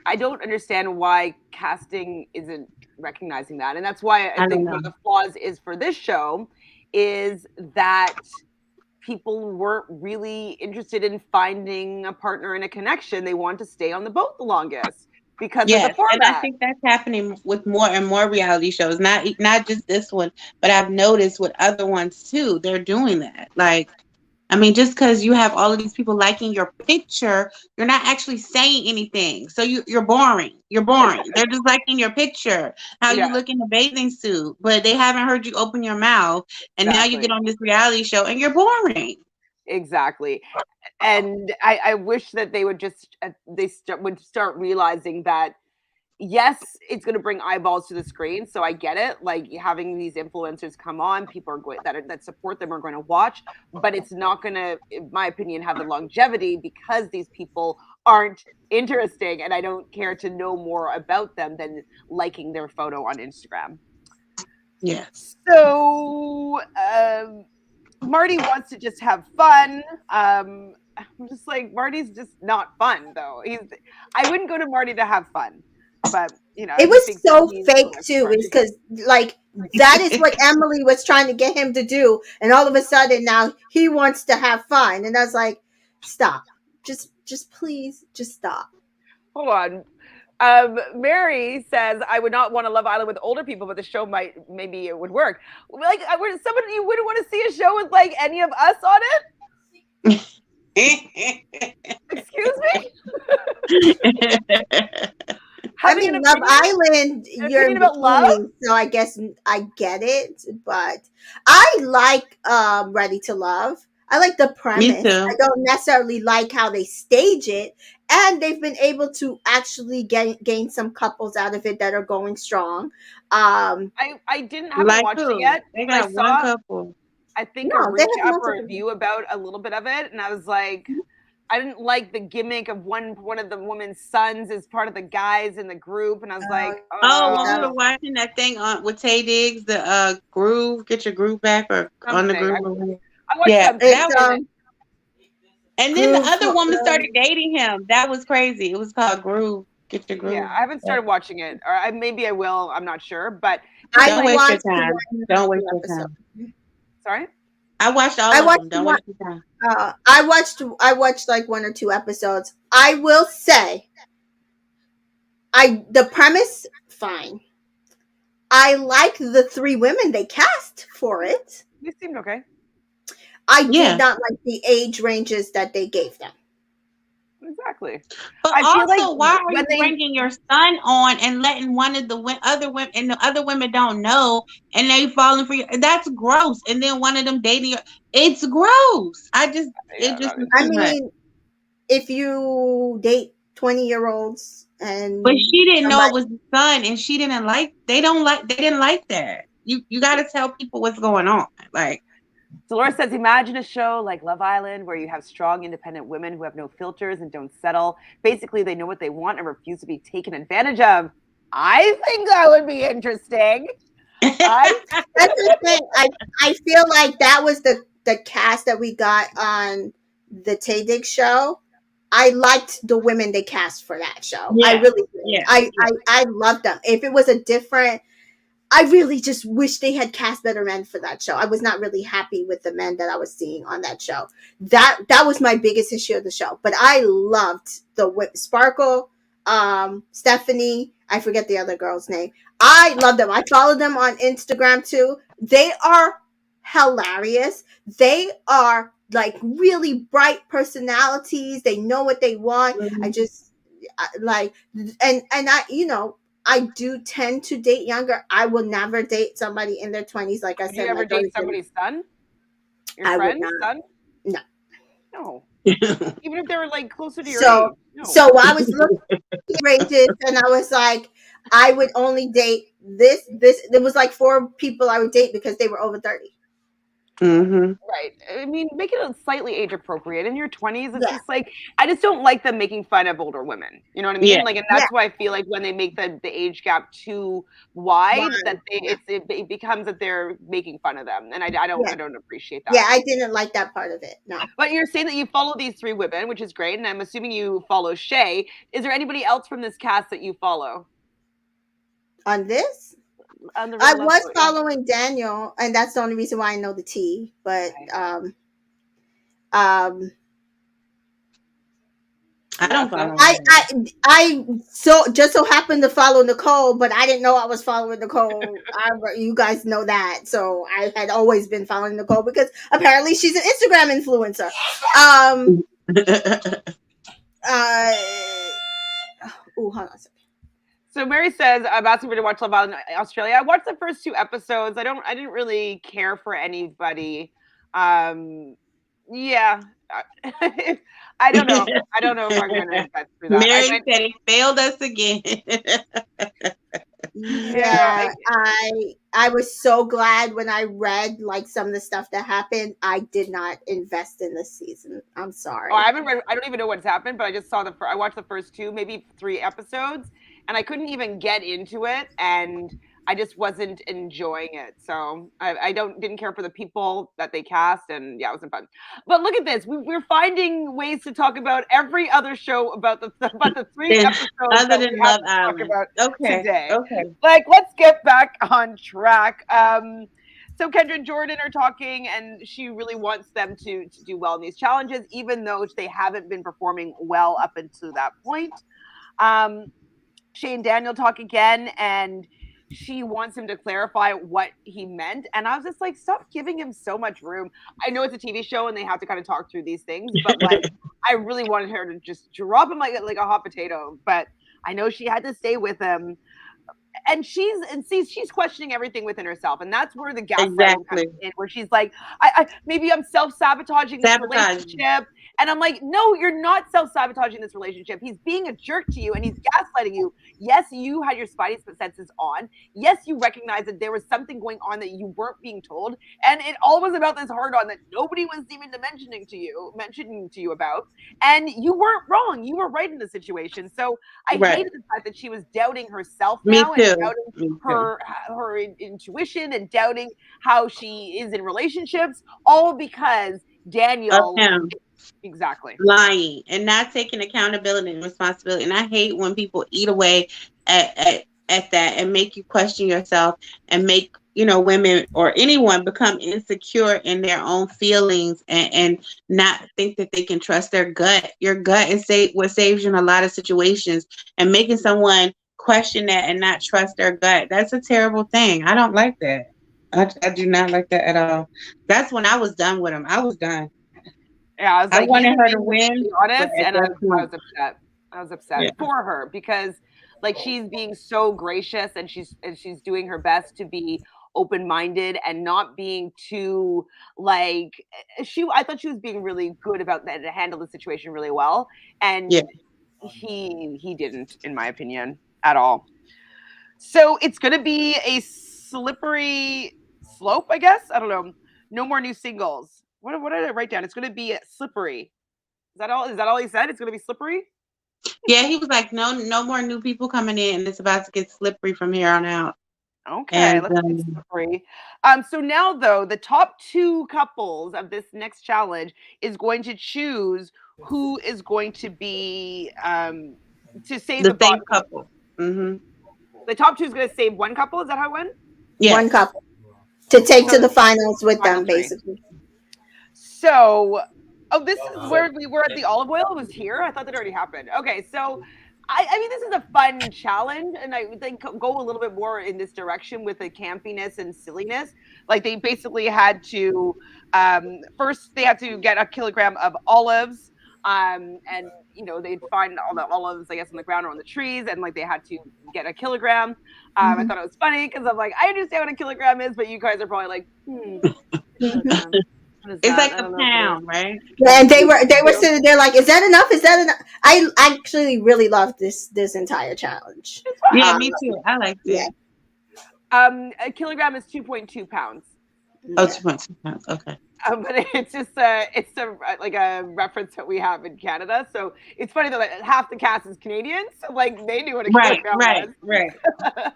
I don't understand why casting isn't recognizing that. And that's why I think one of the flaws is for this show is that people weren't really interested in finding a partner and a connection. They want to stay on the boat the longest because of the format. And I think that's happening with more and more reality shows. Not just this one, but I've noticed with other ones too. They're doing that. Like, I mean, just because you have all of these people liking your picture, you're not actually saying anything. So you're boring. You're boring. They're just liking your picture, how you look in a bathing suit, but they haven't heard you open your mouth. And now you get on this reality show and you're boring. Exactly. And I wish that they would just, would start realizing that, yes, it's going to bring eyeballs to the screen. So I get it. Like, having these influencers come on, people are going that support them are going to watch, but it's not going to, in my opinion, have the longevity because these people aren't interesting, and I don't care to know more about them than liking their photo on Instagram. Yes. So Marty wants to just have fun. I'm just like, Marty's just not fun though. I wouldn't go to Marty to have fun. But it was so fake too, because like that is what Emily was trying to get him to do, and all of a sudden now he wants to have fun, and I was like, stop, just please, just stop. Hold on. Mary says, I would not want to Love Island with older people, but the show maybe it would work. Like, somebody, you wouldn't want to see a show with like any of us on it. Excuse me. I mean, Love Island, you're in between, so I guess I get it, but I like Ready to Love. I like the premise. I don't necessarily like how they stage it, and they've been able to actually gain some couples out of it that are going strong. I haven't watched it yet. They got one couple. I think a review about a little bit of it, and I was like, I didn't like the gimmick of one of the woman's sons as part of the guys in the group, and I was like, when we were watching that thing with Tay Diggs, the Groove, Get Your Groove Back, or on the Groove. I watched that one. And then the other woman started dating him. That was crazy. It was called Groove, Get Your Groove. Yeah, I haven't started watching it, or maybe I will. I'm not sure, but don't waste your time. Don't waste your time. Sorry. I watched all of them. Don't waste your time. I watched like 1 or 2 episodes. I will say, the premise fine. I like the 3 women they cast for it. They seemed okay. I did not like the age ranges that they gave them. Exactly. But I also, feel like why are you bringing your son on and letting one of the other women, and the other women don't know, and they falling for you? That's gross. And then one of them dating you. It's gross. I mean, if you date 20-year-olds and but she didn't know it was the son, and she didn't like. They didn't like that. You got to tell people what's going on. Like. Dolores says, imagine a show like Love Island where you have strong, independent women who have no filters and don't settle. Basically, they know what they want and refuse to be taken advantage of. I think that would be interesting. That's the thing. I feel like that was the cast that we got on the Tay Dig show, I liked the women they cast for that show. I Yeah. really did. Yeah. I loved them. If it was a different, I really just wish they had cast better men for that show. I was not really happy with the men that I was seeing on that show. That was my biggest issue of the show. But I loved the Sparkle, Stephanie. I forget the other girl's name. I love them. I follow them on Instagram too. They are hilarious. They are like really bright personalities. They know what they want. Mhm. I just like, and I, I do tend to date younger. I will never date somebody in their 20s. Like I Would you said, my ever daughter's date somebody's son? Your I would friend's not. son? No. No. Even if they were like closer to your So, age. No. so I was looking at ranges, and I was like, I would only date this. There was like 4 people I would date because they were over 30. Mhm. Right. I mean, make it slightly age appropriate. In your 20s, it's Yeah. just like, I just don't like them making fun of older women. You know what I mean? Yeah. Like, and that's why I feel like when they make the age gap too wide, that it becomes that they're making fun of them. And I don't appreciate that. Yeah, I didn't like that part of it. No. But you're saying that you follow these 3 women, which is great. And I'm assuming you follow Shea. Is there anybody else from this cast that you follow? On this? On the I real was level, following Daniel, and that's the only reason why I know the T. But Okay. I don't follow. I so just so happened to follow Nicole, but I didn't know I was following Nicole. You guys know that, so I had always been following Nicole because apparently she's an Instagram influencer. Hold on a second. So Mary says, I'm asking me to watch Love Island Australia. I watched the first 2 episodes. I didn't really care for anybody. Yeah. I don't know. I don't know if I'm gonna invest through that. Mary said he failed us again. Yeah, I was so glad when I read like some of the stuff that happened. I did not invest in this season. I'm sorry. Oh, I haven't read. I don't even know what's happened, but I just saw I watched the first 2, maybe 3 episodes, and I couldn't even get into it, and I just wasn't enjoying it. So I didn't care for the people that they cast, and yeah, it wasn't fun. But look at this. We're finding ways to talk about every other show about the 3 episodes other that than we have Love to talk Island. about today. Okay. Like, let's get back on track. So Kendra and Jordan are talking, and she really wants them to do well in these challenges, even though they haven't been performing well up until that point. Shea and Daniel talk again, and she wants him to clarify what he meant. And I was just like, stop giving him so much room. I know it's a TV show and they have to kind of talk through these things, but like, I really wanted her to just drop him like a hot potato. But I know she had to stay with him. And she's questioning everything within herself, and that's where the gaslighting comes in, where she's like, I maybe I'm self-sabotaging this relationship, and I'm like, no, you're not self-sabotaging this relationship. He's being a jerk to you, and he's gaslighting you. Yes, you had your spidey senses on. Yes, you recognize that there was something going on that you weren't being told, and it all was about this hard-on that nobody was even mentioning to you about, and you weren't wrong. You were right in the situation. So I hated the fact that she was doubting herself now. And doubting her intuition and doubting how she is in relationships, all because Daniel exactly lying and not taking accountability and responsibility. And I hate when people eat away at that and make you question yourself and make women or anyone become insecure in their own feelings and not think that they can trust their gut. Your gut is what saves you in a lot of situations, and making someone question that and not trust their gut, that's a terrible thing. I don't like that. I do not like that at all. That's when I was done with him. I was done. Yeah, I was like, wanted her to win, to be honest, and I was upset. I was upset for her because like she's being so gracious and she's doing her best to be open-minded and not being too like I thought she was being really good about that, to handle the situation really well, and he didn't, in my opinion, at all. So it's going to be a slippery slope, I guess. I don't know. No more new singles. What did I write down? It's going to be slippery. Is that all? Is that all he said? It's going to be slippery? Yeah, he was like, no more new people coming in. It's about to get slippery from here on out. Okay, And let's get to the Bree. So now though, the top 2 couples of this next challenge is going to choose who is going to be to save the the same bottom. couple. Mm-hmm. The top 2 is going to save one couple. Is that how it went? One Yes. couple to take to So the finals with final them, 3. basically. So, oh, this is where we were at the olive oil. Was here? I thought that already happened. Okay, so I mean, this is a fun challenge, and I think go a little bit more in this direction with the campiness and silliness. Like they basically had to first they had to get a kilogram of olives, and they'd find all the olives, I guess, on the ground or on the trees, and like they had to get a kilogram. I thought it was funny because I'm like, I understand what a kilogram is, but you guys are probably like, kilogram. What is It's that? like I a don't know what it is. pound, right? And they were sitting there like, is that enough? Is that enough? I actually really loved this entire challenge. It's fun. Yeah, me too. I liked Yeah. it. A kilogram is 2.2 pounds. Oh, Yeah. 2.2 pounds. Okay. But it's like a reference that we have in Canada. So it's funny though that half the cast is Canadian, so like they knew what a Right, kilogram right. was,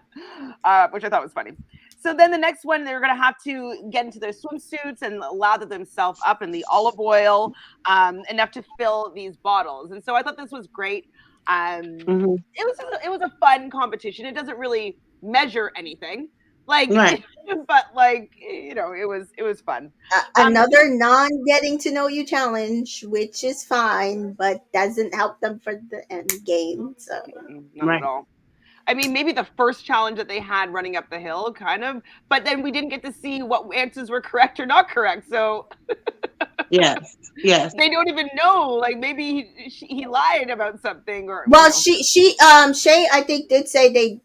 which I thought was funny. So then the next one, they're gonna have to get into their swimsuits and lather themselves up in the olive oil, enough to fill these bottles. And so I thought this was great. Mm-hmm. It was a fun competition. It doesn't really measure anything, like, Right. but like it was fun. Another non getting to know you challenge, which is fine, but doesn't help them for the end game. So Not Right. at all. I mean, maybe the first challenge that they had running up the hill, kind of, but then we didn't get to see what answers were correct or not correct. So Yes. they don't even know. Like maybe he lied about something, or well, she Shay, I think, did say they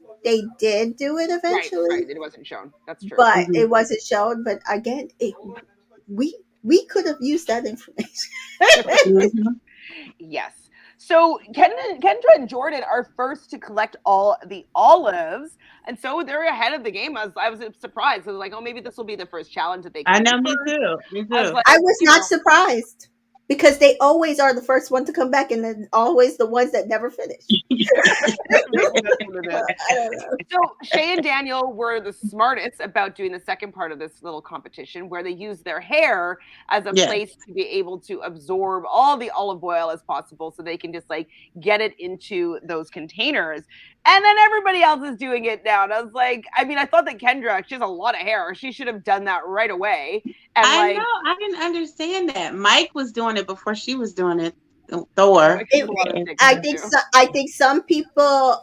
did do it right, eventually, it wasn't shown. That's true. but Mm-hmm. it wasn't shown. But again, we could have used that information. Mm-hmm. Yes. So Kendra and Jordan are first to collect all the olives, and so they're ahead of the game. I was surprised. I was like, oh, maybe this will be the first challenge that they I come know, in me first. too. Me I was too. like, I was not surprised because they always are the first one to come back, and then always the ones that never finish. that's what it is. I don't know. So Shea and Daniel were the smartest about doing the second part of this little competition, where they used their hair as a Yes. place to be able to absorb all the olive oil as possible, so they can just like get it into those containers. And then everybody else is doing it now. And I was like, I mean, I thought that Kendra, she has a lot of hair. She should have done that right away. And I like, know. I didn't understand that. Mike was doing it before she was doing it. Thor. Mike has a lot of And- thick I hair, think too. I think some people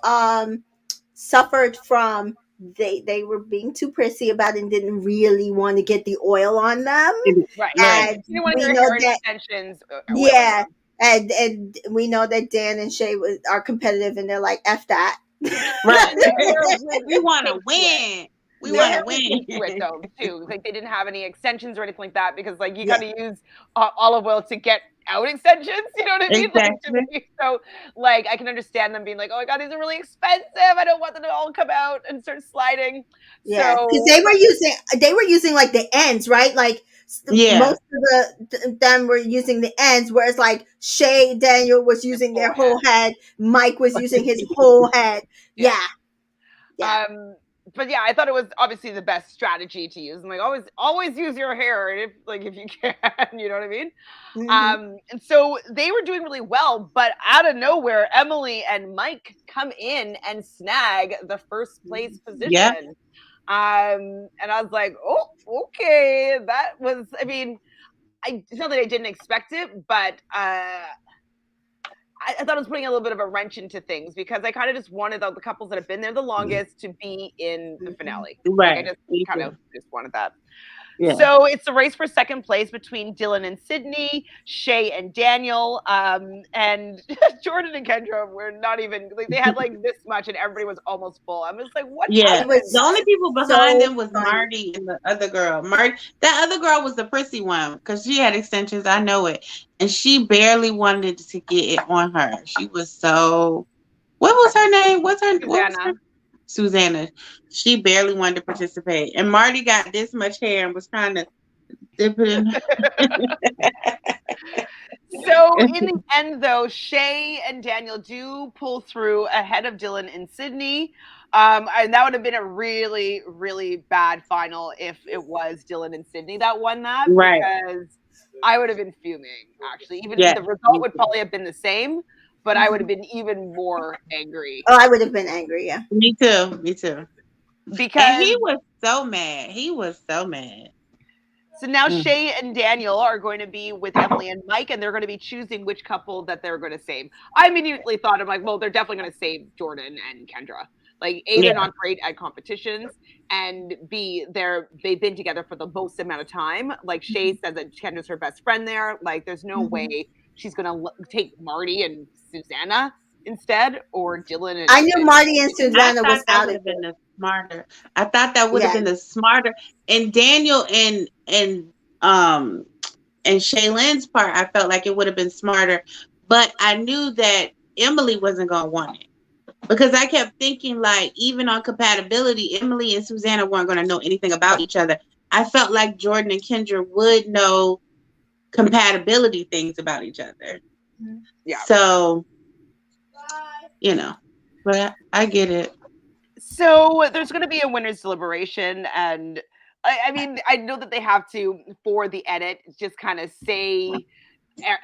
suffered from they were being too prissy about it and didn't really want to get the oil on them. Right. Right. And You want we your know hair that extensions. yeah, and we know that Dan and Shay are competitive, and they're like, F that. Right. We want to win. We want to win. To it though too. Like they didn't have any extensions or anything like that, because like you Yeah. gotta use olive oil to get out extensions. You know what I mean? Exactly. Like, to me, so like I can understand them being like, oh my god, these are really expensive. I don't want them to all come out and start sliding. Yeah, So because they were using like the ends, right? Like Yeah. most of them were using the ends, whereas like Shay Daniel was using their whole head, Mike was using his whole head. Yeah. But yeah, I thought it was obviously the best strategy to use. I'm like, always use your hair if you can, you know what I mean? Mhm. And so they were doing really well, but out of nowhere, Emily and Mike come in and snag the first place position. Yeah. And I was like, oh, okay, that was. I mean, it's not that I didn't expect it, but I thought it was putting a little bit of a wrench into things, because I kind of just wanted the couples that have been there the longest to be in the finale. Right. Like I just kind of just wanted that. Yeah. So it's a race for second place between Dylan and Sydney, Shea and Daniel, and Jordan and Kendra were not even like, they had like this much and everybody was almost full. I'm just like, what? Yeah, was the only people behind so them was funny. Marty and the other girl. That other girl was the prissy one because she had extensions. I know it, and she barely wanted to get it on her. She was so. What was her name? What was her? Susanna. She barely wanted to participate, and Marty got this much hair and was trying to dip it in. So in the end, though, Shea and Daniel do pull through ahead of Dylan and Sydney. And that would have been a really, really bad final if it was Dylan and Sydney that won that, Right. because I would have been fuming, actually. Even Yeah, the result would probably have been the same, but I would have been even more angry. Oh, I would have been angry. Yeah. me too. Me too. And Because he was so mad. He was so mad. so now Shea and Daniel are going to be with Emily and Mike, and they're going to be choosing which couple that they're going to save. I immediately thought, I'm like, well, they're definitely going to save Jordan and Kendra. Like, A, they're not great at competitions, and B, they've been together for the most amount of time. Like, Shea says that Kendra's her best friend there. Like, there's no way she's going to take Marty and Susanna instead, or Dylan and... I knew Marty and Susanna was out of been it. the smarter. I thought that would have been the smarter. And Daniel and Shaylin's part, I felt like it would have been smarter. But I knew that Emily wasn't gonna want it. Because I kept thinking, like, even on compatibility, Emily and Susanna weren't gonna know anything about each other. I felt like Jordan and Kendra would know compatibility things about each other. Yeah. So, you know, but I get it. So there's going to be a winner's deliberation, and I mean, I know that they have to, for the edit, just kind of say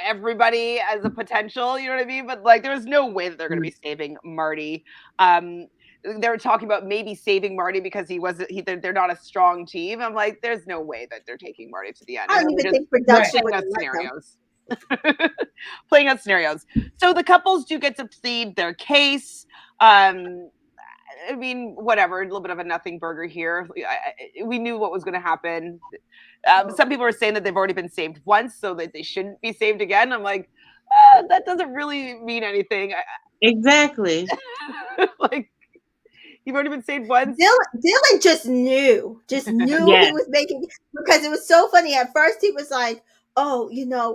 everybody as a potential, you know what I mean? But like, there's no way that they're going to be saving Marty. They were talking about maybe saving Marty because they're not a strong team. I'm like, there's no way that they're taking Marty to the end. I don't even think production would let scenarios. Playing out scenarios. So the couples do get to plead their case. I mean, whatever, a little bit of a nothing burger here. We knew what was going to happen. Some people are saying that they've already been saved once, so that they shouldn't be saved again. I'm like, that doesn't really mean anything. Exactly. Like, you've already been saved once. Dylan just knew he was making, because it was so funny. At first, he was like, "Oh,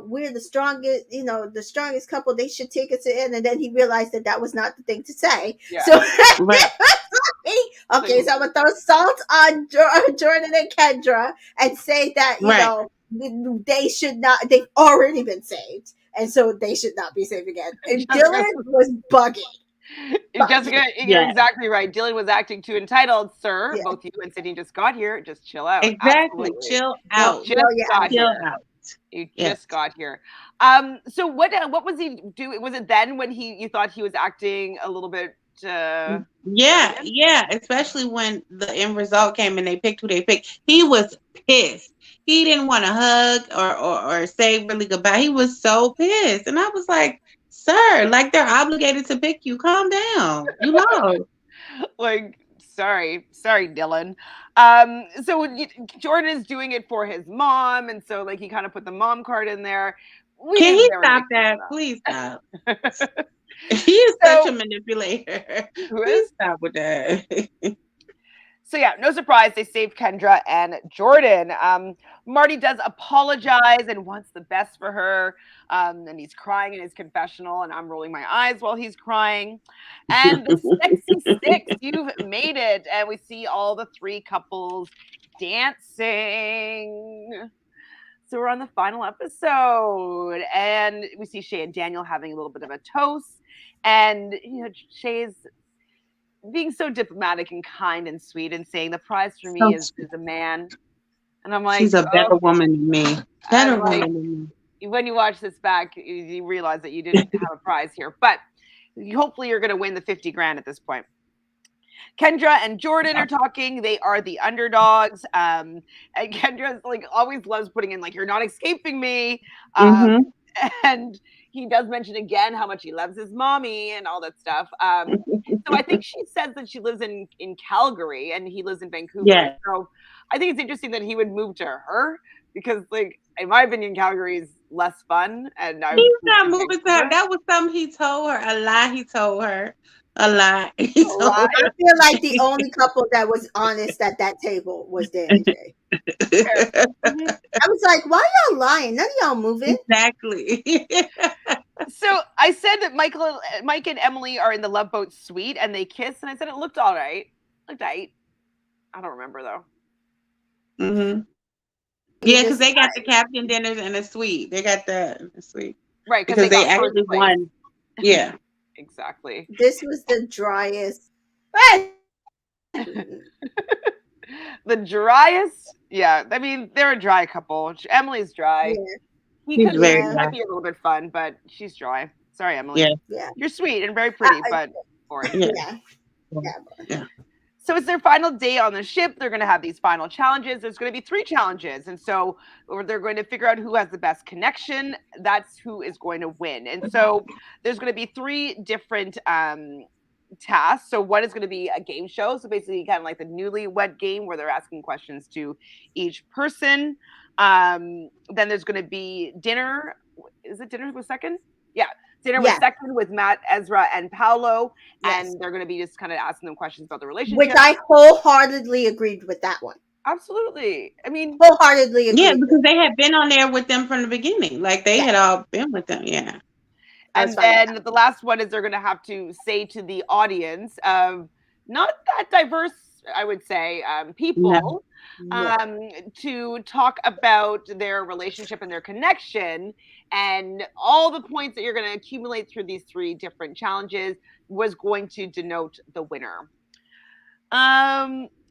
we're the strongest couple. They should take us in." And then he realized that was not the thing to say. Yeah. So, okay, so I'm gonna throw salt on Jordan and Kendra and say that they should not. They've already been saved, and so they should not be saved again. And Dylan was bugging. Jessica, you're exactly right. Dylan was acting too entitled, sir. Yeah. Both you and Sydney just got here. Just chill out. Exactly. Absolutely. Chill out. Chill out. You just got here. So what was he doing? Was it then when you thought he was acting a little bit? Yeah. Especially when the end result came and they picked who they picked. He was pissed. He didn't want to hug or say really goodbye. He was so pissed, and I was like, "Sir, like, they're obligated to pick you. Calm down. You lost." Like, sorry, Dylan. So Jordan is doing it for his mom, and so like he kind of put the mom card in there. Can he stop that? Please stop. He is such a manipulator. Please stop with that. So yeah, no surprise, they saved Kendra and Jordan. Marty does apologize and wants the best for her. And he's crying in his confessional, and I'm rolling my eyes while he's crying. And the sexy six, you've made it. And we see all the three couples dancing. So we're on the final episode, and we see Shea and Daniel having a little bit of a toast. And Shea's being so diplomatic and kind and sweet and saying the prize for me is a man. And I'm like, she's a better woman than me. Better woman than me. When you watch this back, you realize that you didn't have a prize here. But hopefully you're going to win the 50 grand at this point. Kendra and Jordan are talking. They are the underdogs. And Kendra's like always loves putting in like, "You're not escaping me." And he does mention again how much he loves his mommy and all that stuff. So I think she says that she lives in Calgary and he lives in Vancouver. Yeah. So I think it's interesting that he would move to her because, like, in my opinion, Calgary is less fun. And he's not moving to her. That was something he told her. A lie he told her. A lie. I feel like the only couple that was honest at that table was Dan and Jay. I was like, why y'all lying? None of y'all moving. Exactly. So I said that Mike and Emily are in the Love Boat suite and they kiss, and I said it looked all right. Looked right. I don't remember though. Yeah, because they got the captain dinners and a suite. They got the suite. Right, because they actually won. Yeah. Exactly. This was the driest. The driest, yeah. I mean, they're a dry couple. Emily's dry. Yeah. He He's could very he dry. might be a little bit fun, but she's dry. Sorry, Emily. Yeah. Yeah. You're sweet and very pretty, but boring. Yeah. Yeah. Yeah. Yeah. So it's their final day on the ship. They're going to have these final challenges. There's going to be 3 challenges. And so they're going to figure out who has the best connection. That's who is going to win. And so there's going to be 3 different tasks. So one is going to be a game show. So basically kind of like the Newlywed game where they're asking questions to each person. Then there's going to be dinner. Is it dinner with second? Yeah. Dinner with second with Matt, Ezra, and Paolo. Yes. And they're going to be just kind of asking them questions about the relationship. Which I wholeheartedly agreed with that one. Absolutely. I mean, wholeheartedly agreed. Yeah, because they had been on there with them from the beginning. Like they had all been with them. Yeah. And then the last one is they're going to have to say to the audience of not that diverse, I would say, people to talk about their relationship and their connection. And all the points that you're going to accumulate through these 3 different challenges was going to denote the winner.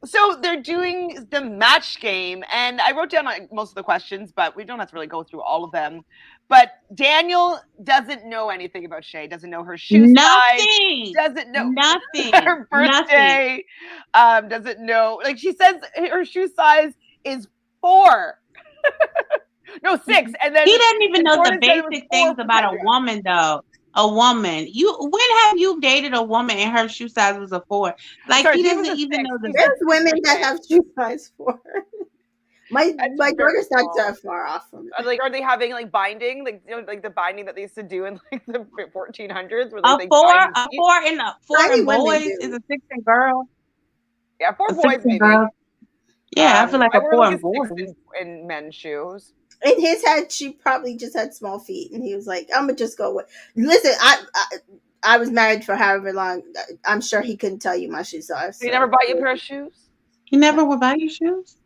So they're doing the match game, and I wrote down most of the questions, but we don't have to really go through all of them. But Daniel doesn't know anything about Shea, doesn't know her shoe size, doesn't know her birthday, doesn't know, like she says her shoe size is 4. No, 6. And then he doesn't even know the basic things about a woman, though. A woman. When have you dated a woman and her shoe size was a 4? Like he doesn't even know the. There's women that have shoe size 4. My daughter's not that far off from it. Like, are they having like binding, like like the binding that they used to do in like the 1400s? Where a 4 in boys is a 6 in girls. Yeah, 4 boys maybe. Girls. Yeah, I feel like a 4 in boys. In men's shoes. In his head, she probably just had small feet, and he was like, "I'm gonna just go with." Listen, I was married for however long. I'm sure he couldn't tell you my shoe size. So he never bought you a pair of shoes? He never would buy you shoes?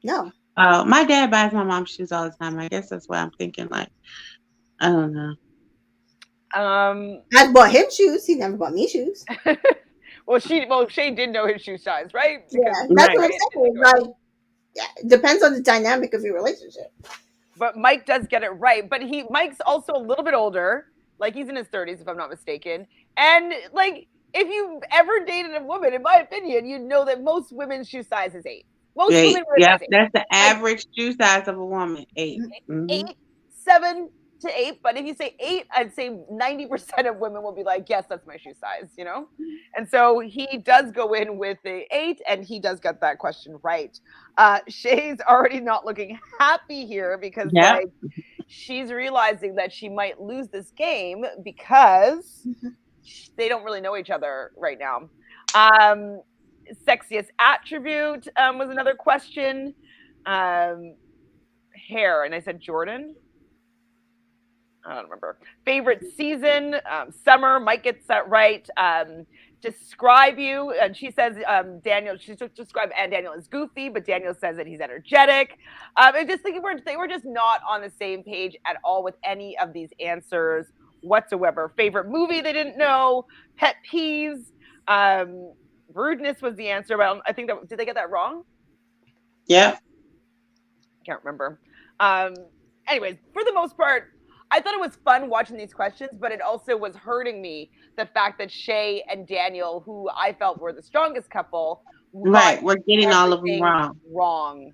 No. My dad buys my mom shoes all the time. I guess that's why I'm thinking like, I don't know. I bought him shoes. He never bought me shoes. Well, Shea did know his shoe size, right? Because, that's what I'm saying. Like, yeah, it depends on the dynamic of your relationship. But Mike does get it right. But Mike's also a little bit older. Like he's in his 30s, if I'm not mistaken. And like, if you've ever dated a woman, in my opinion, you'd know that most women's shoe size is 8. Most women wear 8. That's the average shoe size of a woman. 8. 8, 7 to 8. But if you say 8, I'd say 90% of women will be like, yes, that's my shoe size, you know? And so he does go in with the 8, and he does get that question right. Shea's already not looking happy here because like she's realizing that she might lose this game because they don't really know each other right now. Sexiest attribute was another question. Hair, and I said Jordan. I don't remember. Favorite season, summer. Mike gets that right. Describe you, and she says Daniel. She described Daniel as goofy, but Daniel says that he's energetic. I just think they were just not on the same page at all with any of these answers whatsoever. Favorite movie they didn't know. Pet peeves. Rudeness was the answer, but I think did they get that wrong? Yeah. Can't remember. Anyways, for the most part, I thought it was fun watching these questions, but it also was hurting me the fact that Shea and Daniel, who I felt were the strongest couple, we're getting all of them wrong.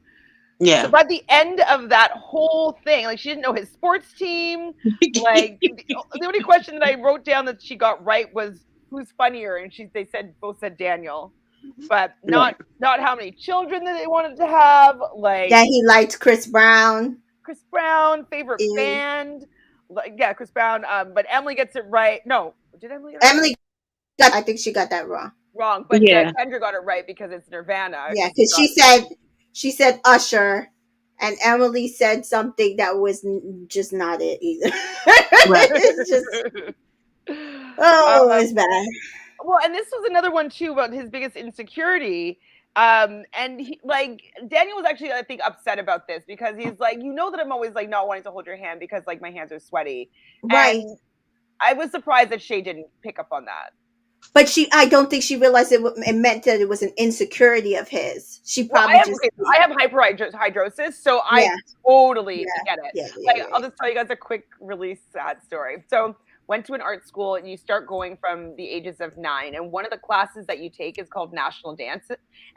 Yeah. So by the end of that whole thing, like she didn't know his sports team. Like the only question that I wrote down that she got right was who's funnier, and they both said Daniel, but not how many children that they wanted to have. Like that he liked Chris Brown. Favorite band. Yeah, Chris Brown. But Emily gets it right. No, did Emily get it right? I think she got that wrong. But Kendra got it right because it's Nirvana. Yeah, because she said Usher, and Emily said something that was just not it either. It's just it's bad. Well, and this was another one too about his biggest insecurity. And Daniel was actually, I think, upset about this because he's like, you know that I'm always like not wanting to hold your hand because like my hands are sweaty. Right. And I was surprised that Shea didn't pick up on that. But I don't think she realized it meant that it was an insecurity of his. She Well, probably just, I have hyperhidrosis, so I yeah, totally yeah, get it. yeah, yeah, Like, yeah, I'll just tell you guys a quick, really sad story. So, went to an art school, and you start going from the ages of 9. And one of the classes that you take is called national dance,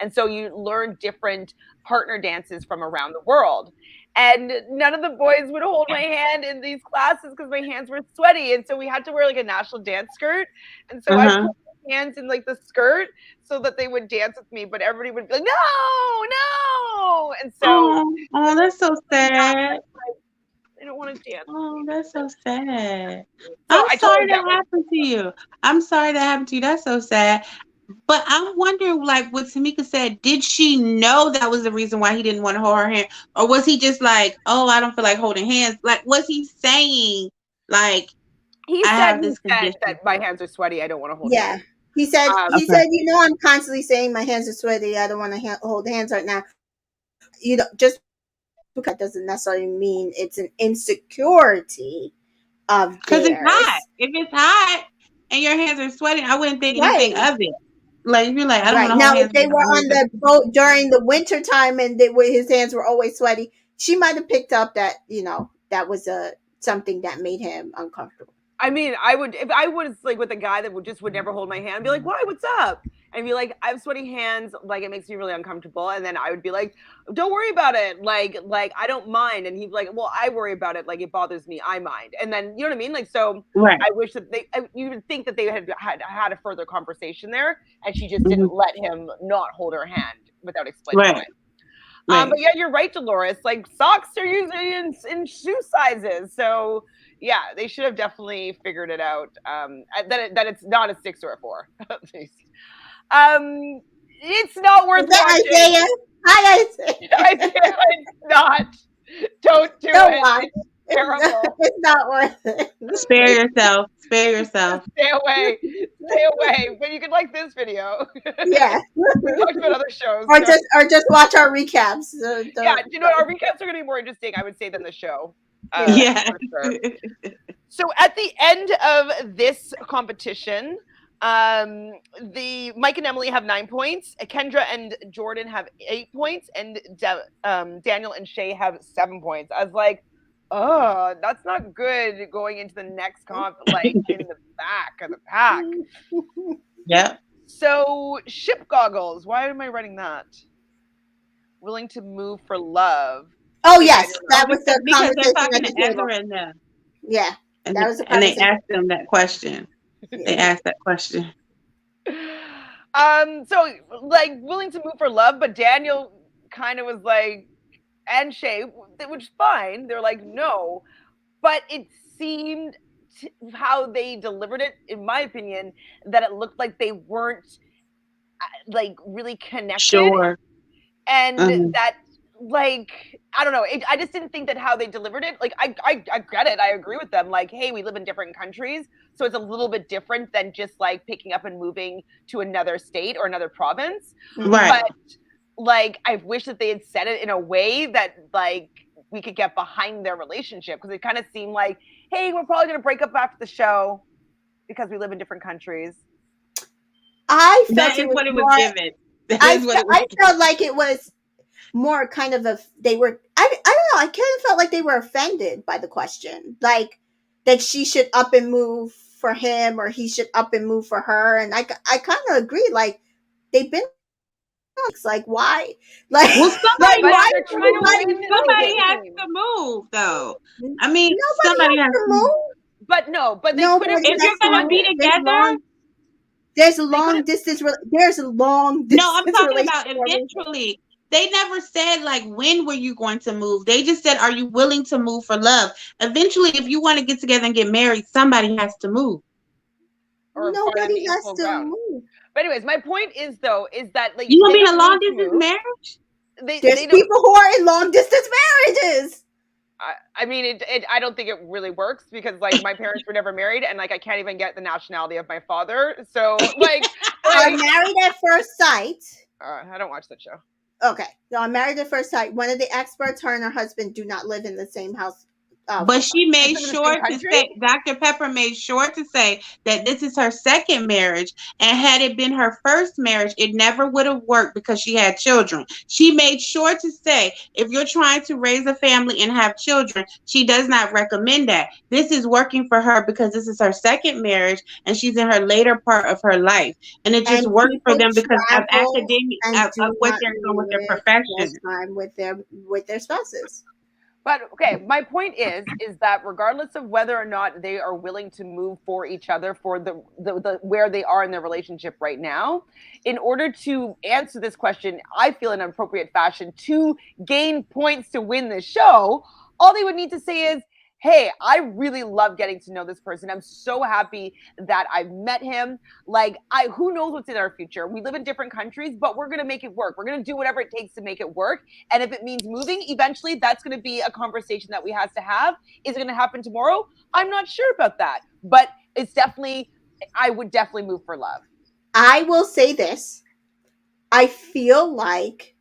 and so you learn different partner dances from around the world. And none of the boys would hold my hand in these classes because my hands were sweaty, and so we had to wear like a national dance skirt. And so I Uh-huh. put my hands in like the skirt so that they would dance with me, but everybody would be like, no, no. And so Oh, that's so sad. I don't want to dance. Oh, that's so sad. So I'm I sorry totally get that what. happened to you. I'm sorry that happened to you. That's so sad. But I'm wondering, like what Tamika said, did she know that was the reason why he didn't want to hold her hand? Or was he just like, oh, I don't feel like holding hands? Like, was he saying, like, He I said have this that condition? my hands are sweaty. I don't want to hold yeah. hands. He said, Okay. I'm constantly saying my hands are sweaty. I don't want to hold hands right now. Just because that doesn't necessarily mean it's an insecurity of Because it's hot. theirs. If it's hot and your hands are sweating, I wouldn't think anything Right. of it. Like, if you're like, I don't want Right. to Now, hold if hands they with were my on hands. the boat during the winter time and his hands were always sweaty, she might have picked up that, that was something that made him uncomfortable. I mean, I would if I was like with a guy that would never hold my hand, I'd be like, "Why? What's up?" And be like, "I have sweaty hands. Like, it makes me really uncomfortable." And then I would be like, "Don't worry about it. Like I don't mind." And he'd be like, "Well, I worry about it. Like, it bothers me. I mind." And then you know what I mean? Like, so Right. I wish that you would think that they had a further conversation there, and she just Hmm. didn't let him not hold her hand without explaining Right. why. Right. But yeah, you're right, Dolores. Like, socks are usually in shoe sizes, so yeah, they should have definitely figured it out. That it's not a 6 or a 4, at least. It's not worth Is that watching. Isaiah? Hi, I Isaiah. can't. It's not. Don't do Don't it. watch. It's terrible. It's not worth it. Spare yourself. Spare yourself. Stay away. Stay away. But you can like this video. Yeah. We talked about other shows. or So. just watch our recaps. Yeah, you know, our recaps are going to be more interesting, I would say, than the show. Yeah. Yeah. For sure. So at the end of this competition, the Mike and Emily have 9 points. Kendra and Jordan have 8 points, and Daniel and Shea have 7 points. I was like, oh, that's not good going into the next comp, like in the back of the pack. Yep. So ship goggles. Why am I writing that? Willing to move for love. Oh yes, that was the Because they're conversation talking at to the table. Ezra and them. Yeah, And that was the and they conversation. asked them that question. They asked that question. So like willing to move for love, but Daniel kind of was like, and Shea, which is fine. They're like, no, but it seemed how they delivered it, in my opinion, that it looked like they weren't like really connected. Sure. And that, like, I don't know, I just didn't think that how they delivered it, like, I get it, I agree with them, like, hey, we live in different countries, so it's a little bit different than just like picking up and moving to another state or another province. Right. But like, I wish that they had said it in a way that like we could get behind their relationship, because it kind of seemed like, hey, we're probably going to break up after the show because we live in different countries. I felt That is what it was given. I felt like it was more kind of they were, I don't know, I kind of felt like they were offended by the question, like that she should up and move for him or he should up and move for her. And I kind of agree, like they've been like, why, like, well, somebody like, has to move though. I mean, somebody has to move. But they could have. If you're gonna be together, there's a long distance. There's a long distance. No, I'm talking about eventually. They never said like, when were you going to move? They just said, are you willing to move for love? Eventually, if you want to get together and get married, somebody has to move. Or nobody has to move. But anyways, my point is though, is that like, you want to be in a long distance marriage? There's people who are in long distance marriages. I mean, I don't think it really works, because like my parents were never married, and like I can't even get the nationality of my father. So like, I'm Married at First Sight. I don't watch that show. Okay, so I'm Married at First Sight. One of the experts, her and her husband, do not live in the same house But she made in the same sure to country? say, Dr. Pepper made sure to say that this is her second marriage. And had it been her first marriage, it never would have worked because she had children. She made sure to say, if you're trying to raise a family and have children, she does not recommend that. This is working for her because this is her second marriage and she's in her later part of her life. And it just And worked for people them because of travel academic, and of do what not they're doing with their live full profession. time with their spouses. But okay, my point is that regardless of whether or not they are willing to move for each other for the where they are in their relationship right now, in order to answer this question, I feel in an appropriate fashion to gain points to win this show, all they would need to say is, hey, I really love getting to know this person. I'm so happy that I've met him. Like, who knows what's in our future? We live in different countries, but we're gonna make it work. We're gonna do whatever it takes to make it work. And if it means moving, eventually that's gonna be a conversation that we have to have. Is it gonna happen tomorrow? I'm not sure about that. But it's definitely, I would definitely move for love. I will say this. I feel like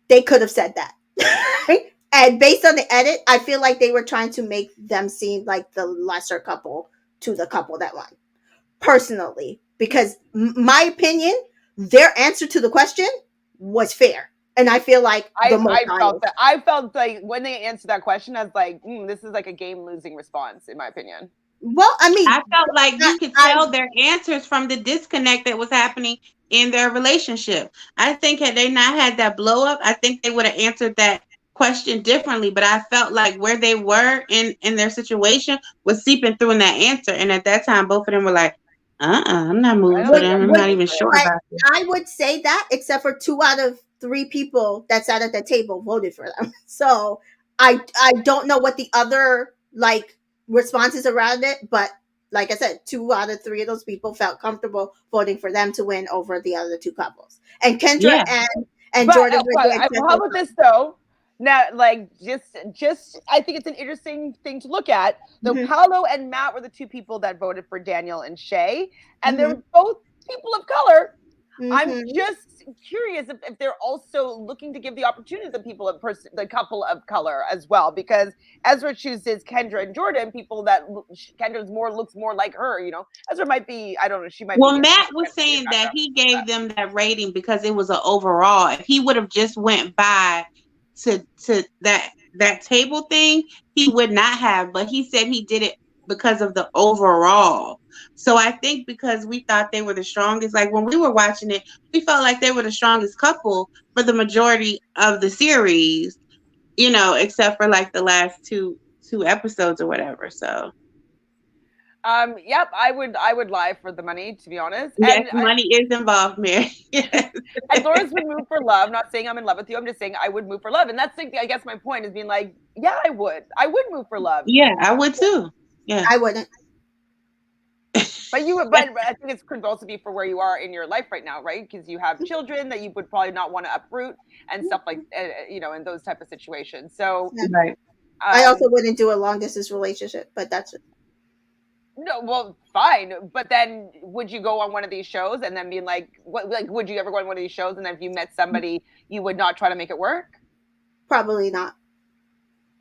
they could have said that. And based on the edit, I feel like they were trying to make them seem like the lesser couple to the couple that won. Personally, because my opinion, their answer to the question was fair. And I feel like the most I felt honest. that. I felt like when they answered that question, I was like, this is like a game losing response, in my opinion. Well, I mean, I felt like you could I tell their answers from the disconnect that was happening in their relationship. I think had they not had that blow up, I think they would have answered that question differently. But I felt like where they were in their situation was seeping through in that answer. And at that time, both of them were like, I'm not moving for them. I'm not even sure but about this. I would say that, except for 2 out of 3 people that sat at the table voted for them. So I don't know what the other like responses around it, but like I said, 2 out of 3 of those people felt comfortable voting for them to win over the other 2 couples. And Kendra Yeah. and But Jordan were doing how about this though? Now, like, just I think it's an interesting thing to look at. Though Paolo and Matt were the 2 people that voted for Daniel and Shea, and they're both people of color. I'm just curious if they're also looking to give the opportunity to the people of the couple of color as well, because Ezra chooses Kendra and Jordan, people that Kendra's looks more like her. Ezra might be, I don't know, she might be. Well, Matt was saying that he gave them that rating because it was an overall. If he would have just went by to that table thing, he would not have. But he said he did it because of the overall. So I think because we thought they were the strongest, like when we were watching it, we felt like they were the strongest couple for the majority of the series, except for like the last two episodes or whatever. So yep, I would lie for the money, to be honest. Yes, money is involved, Mary. Yes. And Doris would move for love. Not saying I'm in love with you. I'm just saying I would move for love. And that's like, I guess my point is being like, yeah, I would move for love. Yeah, I would too. Yeah, I wouldn't. But I think it could also be for where you are in your life right now, right? Because you have children that you would probably not want to uproot and stuff like, in those type of situations. So, right. I also wouldn't do a long distance relationship, but that's it. No, well, fine. But then would you go on one of these shows and then being like, would you ever go on one of these shows and then if you met somebody, you would not try to make it work? Probably not.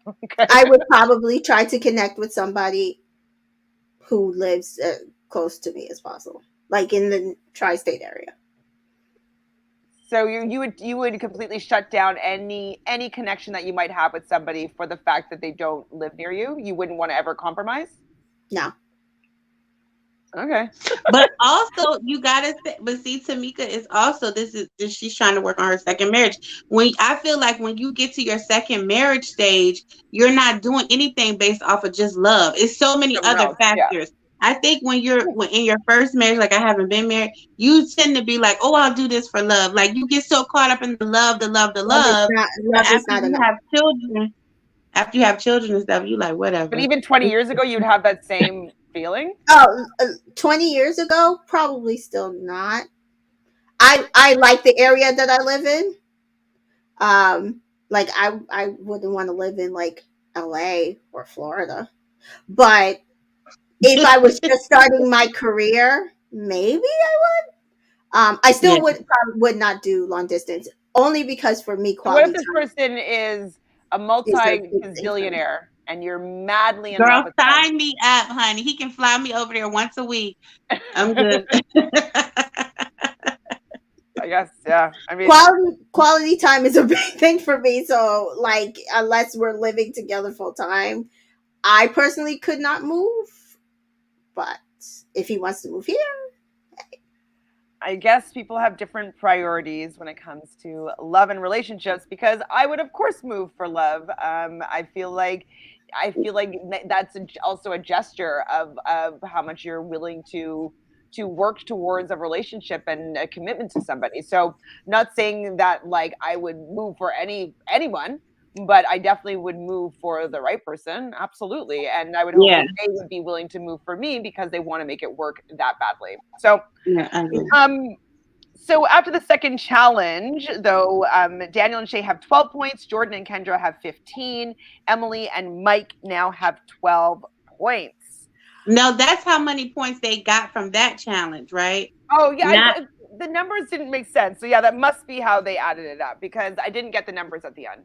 Okay. I would probably try to connect with somebody who lives close to me as possible, like in the tri-state area. So you would completely shut down any connection that you might have with somebody for the fact that they don't live near you? You wouldn't want to ever compromise? No. Okay. But also you gotta see Tamika is also she's trying to work on her second marriage. I feel like when you get to your second marriage stage, you're not doing anything based off of just love. It's so many other factors. Yeah. I think when in your first marriage, like I haven't been married, you tend to be like, oh, I'll do this for love. Like you get so caught up in the love. After you have children and stuff, you like whatever. But even 20 years ago, you'd have that same feeling? 20 years ago, probably still not. I like the area that I live in. Like I wouldn't want to live in like LA or Florida. But if I was just starting my career, maybe I would. I still would not do long distance, only because for me, quality. So what if this person is a multi-billionaire and you're madly in Girl, love with them. sign me up, honey. He can fly me over there once a week. I'm good. I guess, yeah. I mean, quality time is a big thing for me. So, like, unless we're living together full time, I personally could not move. But if he wants to move here, I guess people have different priorities when it comes to love and relationships, because I would of course move for love. I feel like that's also a gesture of how much you're willing to work towards a relationship and a commitment to somebody. So not saying that like I would move for anyone, but I definitely would move for the right person. Absolutely. And I would hope Yeah. that they would be willing to move for me because they want to make it work that badly. So Yeah, I agree. So after the second challenge, though, Daniel and Shea have 12 points, Jordan and Kendra have 15, Emily and Mike now have 12 points. No, that's how many points they got from that challenge, right? Oh, yeah. Not- The numbers didn't make sense. So, yeah, that must be how they added it up, because I didn't get the numbers at the end.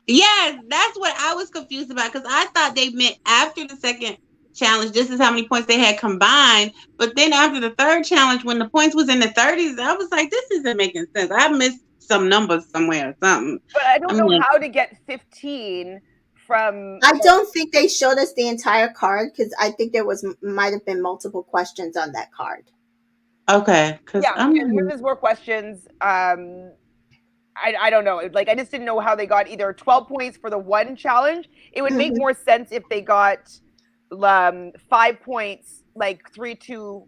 Yes, that's what I was confused about, because I thought they meant after the second challenge, this is how many points they had combined. But then after the third challenge, when the points was in the 30s, I was like, this isn't making sense. I missed some numbers somewhere or something. But I don't know how to get 15 from. I don't think they showed us the entire card, because I think there might have been multiple questions on that card. Okay, because there's more questions. I don't know. Like, I just didn't know how they got either 12 points for the one challenge. It would make more sense if they got 5 points, like 3, 2.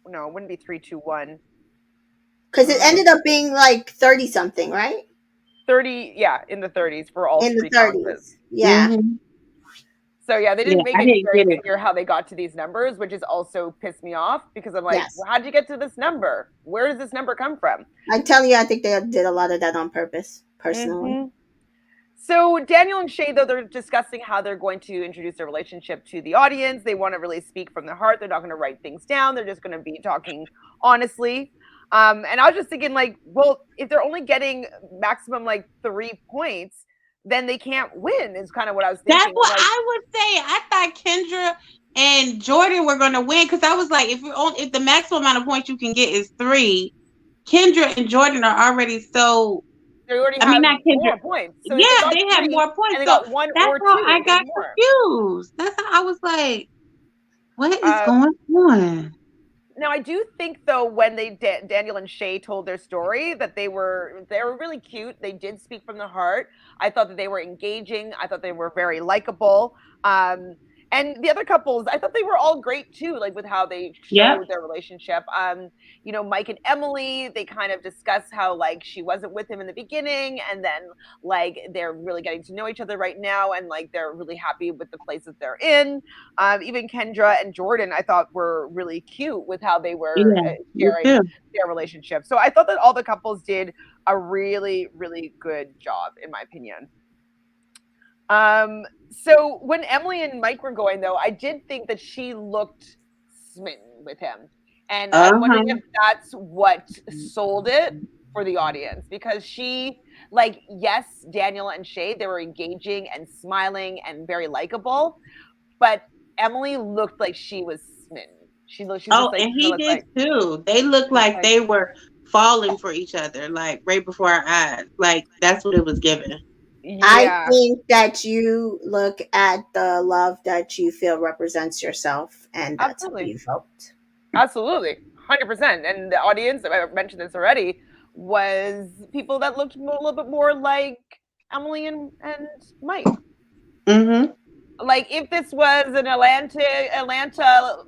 No, it wouldn't be 3, 2, 1. Because it ended up being like 30 something, right? 30, yeah, in the 30s for all in three the 30s. challenges. Yeah. Mhm. So yeah, they didn't Yeah, make I it didn't very get it. clear how they got to these numbers, which is also pissed me off, because I'm like, Yes. well, how'd you get to this number? Where does this number come from? I'm telling you, I think they did a lot of that on purpose, personally. Mhm. So Daniel and Shea, though, they're discussing how they're going to introduce their relationship to the audience. They want to really speak from the heart. They're not going to write things down. They're just going to be talking honestly. And I was just thinking, like, well, if they're only getting maximum like 3 points, then they can't win, is kind of what I was thinking. That's what Like, I would say. I thought Kendra and Jordan were going to win, because I was like, if the maximum amount of points you can get is 3, Kendra and Jordan are already so. they already I have mean, not Kendra. more points. So Yeah, got they have 3, more points. and they So got 1 that's or 2. how I got more. confused. That's how I was like, what is going on? Now, I do think, though, when Daniel and Shea told their story, that they were really cute. They did speak from the heart. I thought that they were engaging. I thought they were very likable. And the other couples, I thought they were all great too, like with how they showed their relationship. Mike and Emily, they kind of discuss how like she wasn't with him in the beginning, and then like they're really getting to know each other right now, and like they're really happy with the place that they're in. Even Kendra and Jordan, I thought were really cute with how they were sharing their relationship. So I thought that all the couples did a really, really good job, in my opinion. So when Emily and Mike were going, though, I did think that she looked smitten with him. And I'm wondering if that's what sold it for the audience, because she, like, yes, Daniel and Shea, they were engaging and smiling and very likable, but Emily looked like she was smitten. She was like, and he did too. They looked like they were falling for each other, like right before our eyes. Like that's what it was given. Yeah. I think that you look at the love that you feel represents yourself, and that's what you felt. Absolutely, 100%. And the audience, I mentioned this already, was people that looked a little bit more like Emily and Mike. Mm-hmm. Like if this was an Atlanta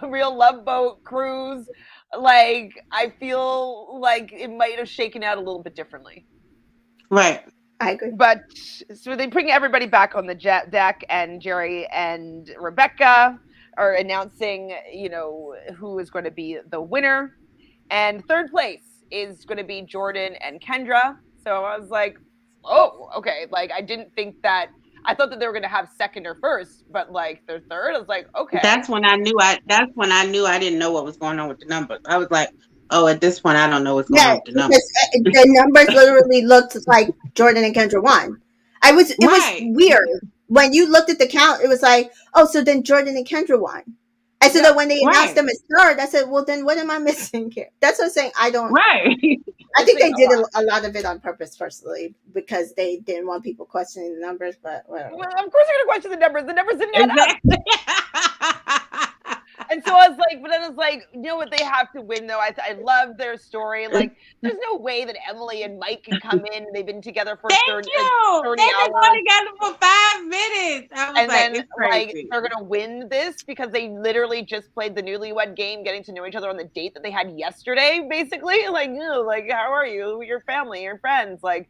real love boat cruise, like I feel like it might have shaken out a little bit differently. Right. I agree. But so they bring everybody back on the deck, and Jerry and Rebecca are announcing, who is going to be the winner. And third place is going to be Jordan and Kendra. So I was like, oh, okay. Like I didn't think that. I thought that they were going to have second or first, but like their third, I was like, okay. That's when I knew I didn't know what was going on with the numbers. I was like, oh, at this point, I don't know what's going on with the numbers. The numbers literally looked like Jordan and Kendra won. It was weird. when you looked at the count, it was like, oh, so then Jordan and Kendra won. And so then when they announced them as third, I said, well, then what am I missing here? That's what I'm saying. I don't. Right. I think they did a lot of it on purpose, personally, because they didn't want people questioning the numbers. But whatever. Well, of course they're going to question the numbers. The numbers didn't add up. Exactly. And so I was like, but then I was like, you know what? They have to win, though. I love their story. Like, there's no way that Emily and Mike can come in. They've been together for 30 They've hours. been going together for 5 minutes. I was And like, then, it's crazy. like, they're going to win this because they literally just played the Newlywed game, getting to know each other on the date that they had yesterday, basically. Like, like, how are you? Your family, your friends. Like,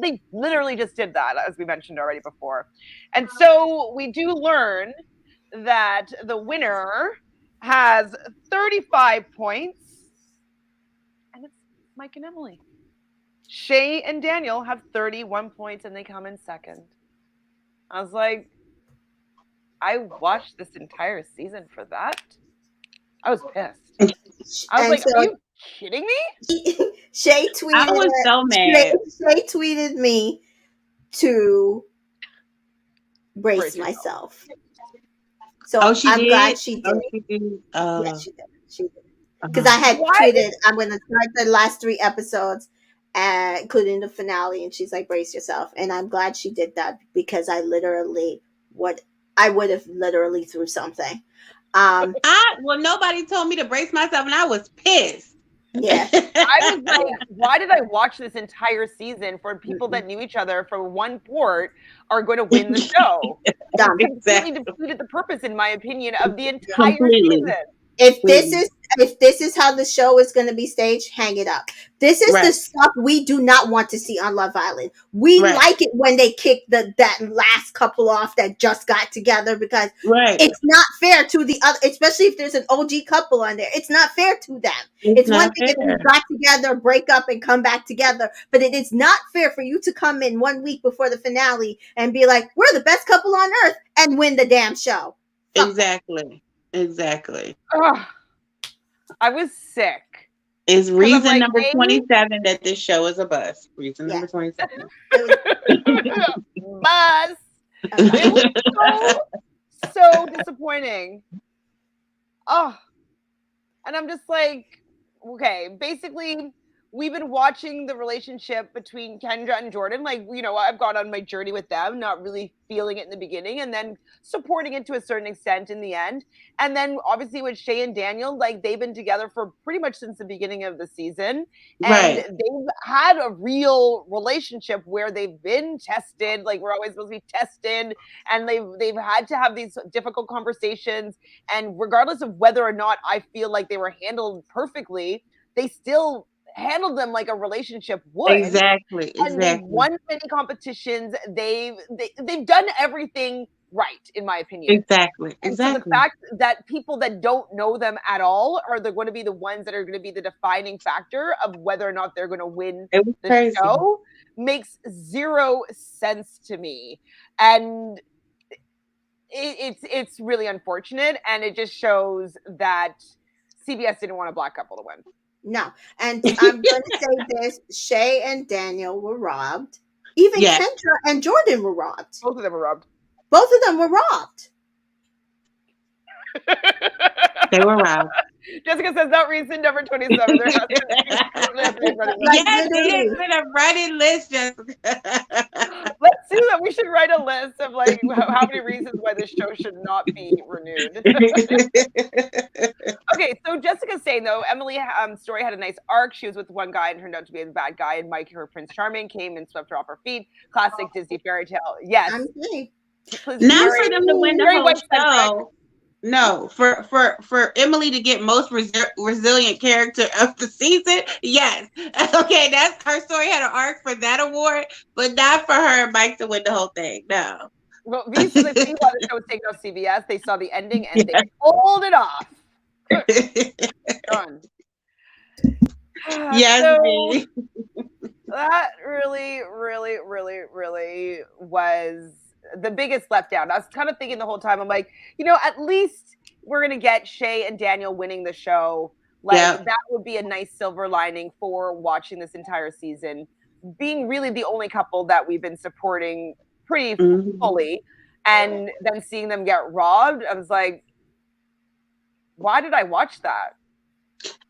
they literally just did that, as we mentioned already before. And so we do learn that the winner has 35 points, and it's Mike and Emily. Shea and Daniel have 31 points, and they come in second. I was like, I watched this entire season for that. I was pissed. I was like, are you kidding me? Shea tweeted. I was so mad. Shea tweeted me to brace myself. So I'm glad she did. Yeah, she did. She did. Because I had tweeted, I'm going to start the last 3 episodes, including the finale, and she's like, brace yourself. And I'm glad she did that, because I would have literally threw something. Well, nobody told me to brace myself, and I was pissed. Yeah. I was like, why did I watch this entire season for people that knew each other from one port are going to win the show? Completely defeated the purpose, in my opinion, of the entire season. If this is how the show is going to be staged, hang it up. This is the stuff we do not want to see on Love Island. We like it when they kick that last couple off that just got together, because it's not fair to the other, especially if there's an OG couple on there. It's not fair to them. It's one thing if you got together, break up, and come back together, but it is not fair for you to come in 1 week before the finale and be like, we're the best couple on earth, and win the damn show. Exactly. Ugh. I was sick. Is reason number 27 that this show is a bust. Reason number 27. Bust. It was so disappointing. Oh. And I'm just like, okay, basically, we've been watching the relationship between Kendra and Jordan. Like, I've gone on my journey with them, not really feeling it in the beginning, and then supporting it to a certain extent in the end. And then obviously with Shea and Daniel, like, they've been together for pretty much since the beginning of the season. And they've had a real relationship where they've been tested. Like, we're always supposed to be tested. And they've had to have these difficult conversations. And regardless of whether or not I feel like they were handled perfectly, they still handled them like a relationship would. Exactly. And they've won many competitions. They've done everything right, in my opinion. Exactly. And so the fact that people that don't know them at all are going to be the ones that are going to be the defining factor of whether or not they're going to win the show makes zero sense to me. And it's really unfortunate, and it just shows that CBS didn't want a black couple to win. No. And I'm going to say this. Shea and Daniel were robbed. Even Kendra and Jordan were robbed. Both of them were robbed. Both of them were robbed. They were robbed. Jessica says, not reason number 27. There has to be yes, it has been a running list, Jessica. Let's do that. We should write a list of like how many reasons why this show should not be renewed. Okay, so Jessica's saying, though, Emily's story had a nice arc. She was with one guy and turned out to be a bad guy, and Mike, her Prince Charming, came and swept her off her feet. Classic Disney fairy tale. Yes. Not for them to win the whole show. No, for Emily to get most resilient character of the season, yes. Okay, her story had an arc for that award, but not for her and Mike to win the whole thing. No. Well, these are the things why the show was taken off CBS. They saw the ending and they pulled it off. Done. Yes, so, that really, really, really, really was the biggest letdown. I was kind of thinking the whole time, I'm like, at least we're going to get Shea and Daniel winning the show. Like, that would be a nice silver lining for watching this entire season. Being really the only couple that we've been supporting pretty Mhm. fully, and then seeing them get robbed, I was like, why did I watch that?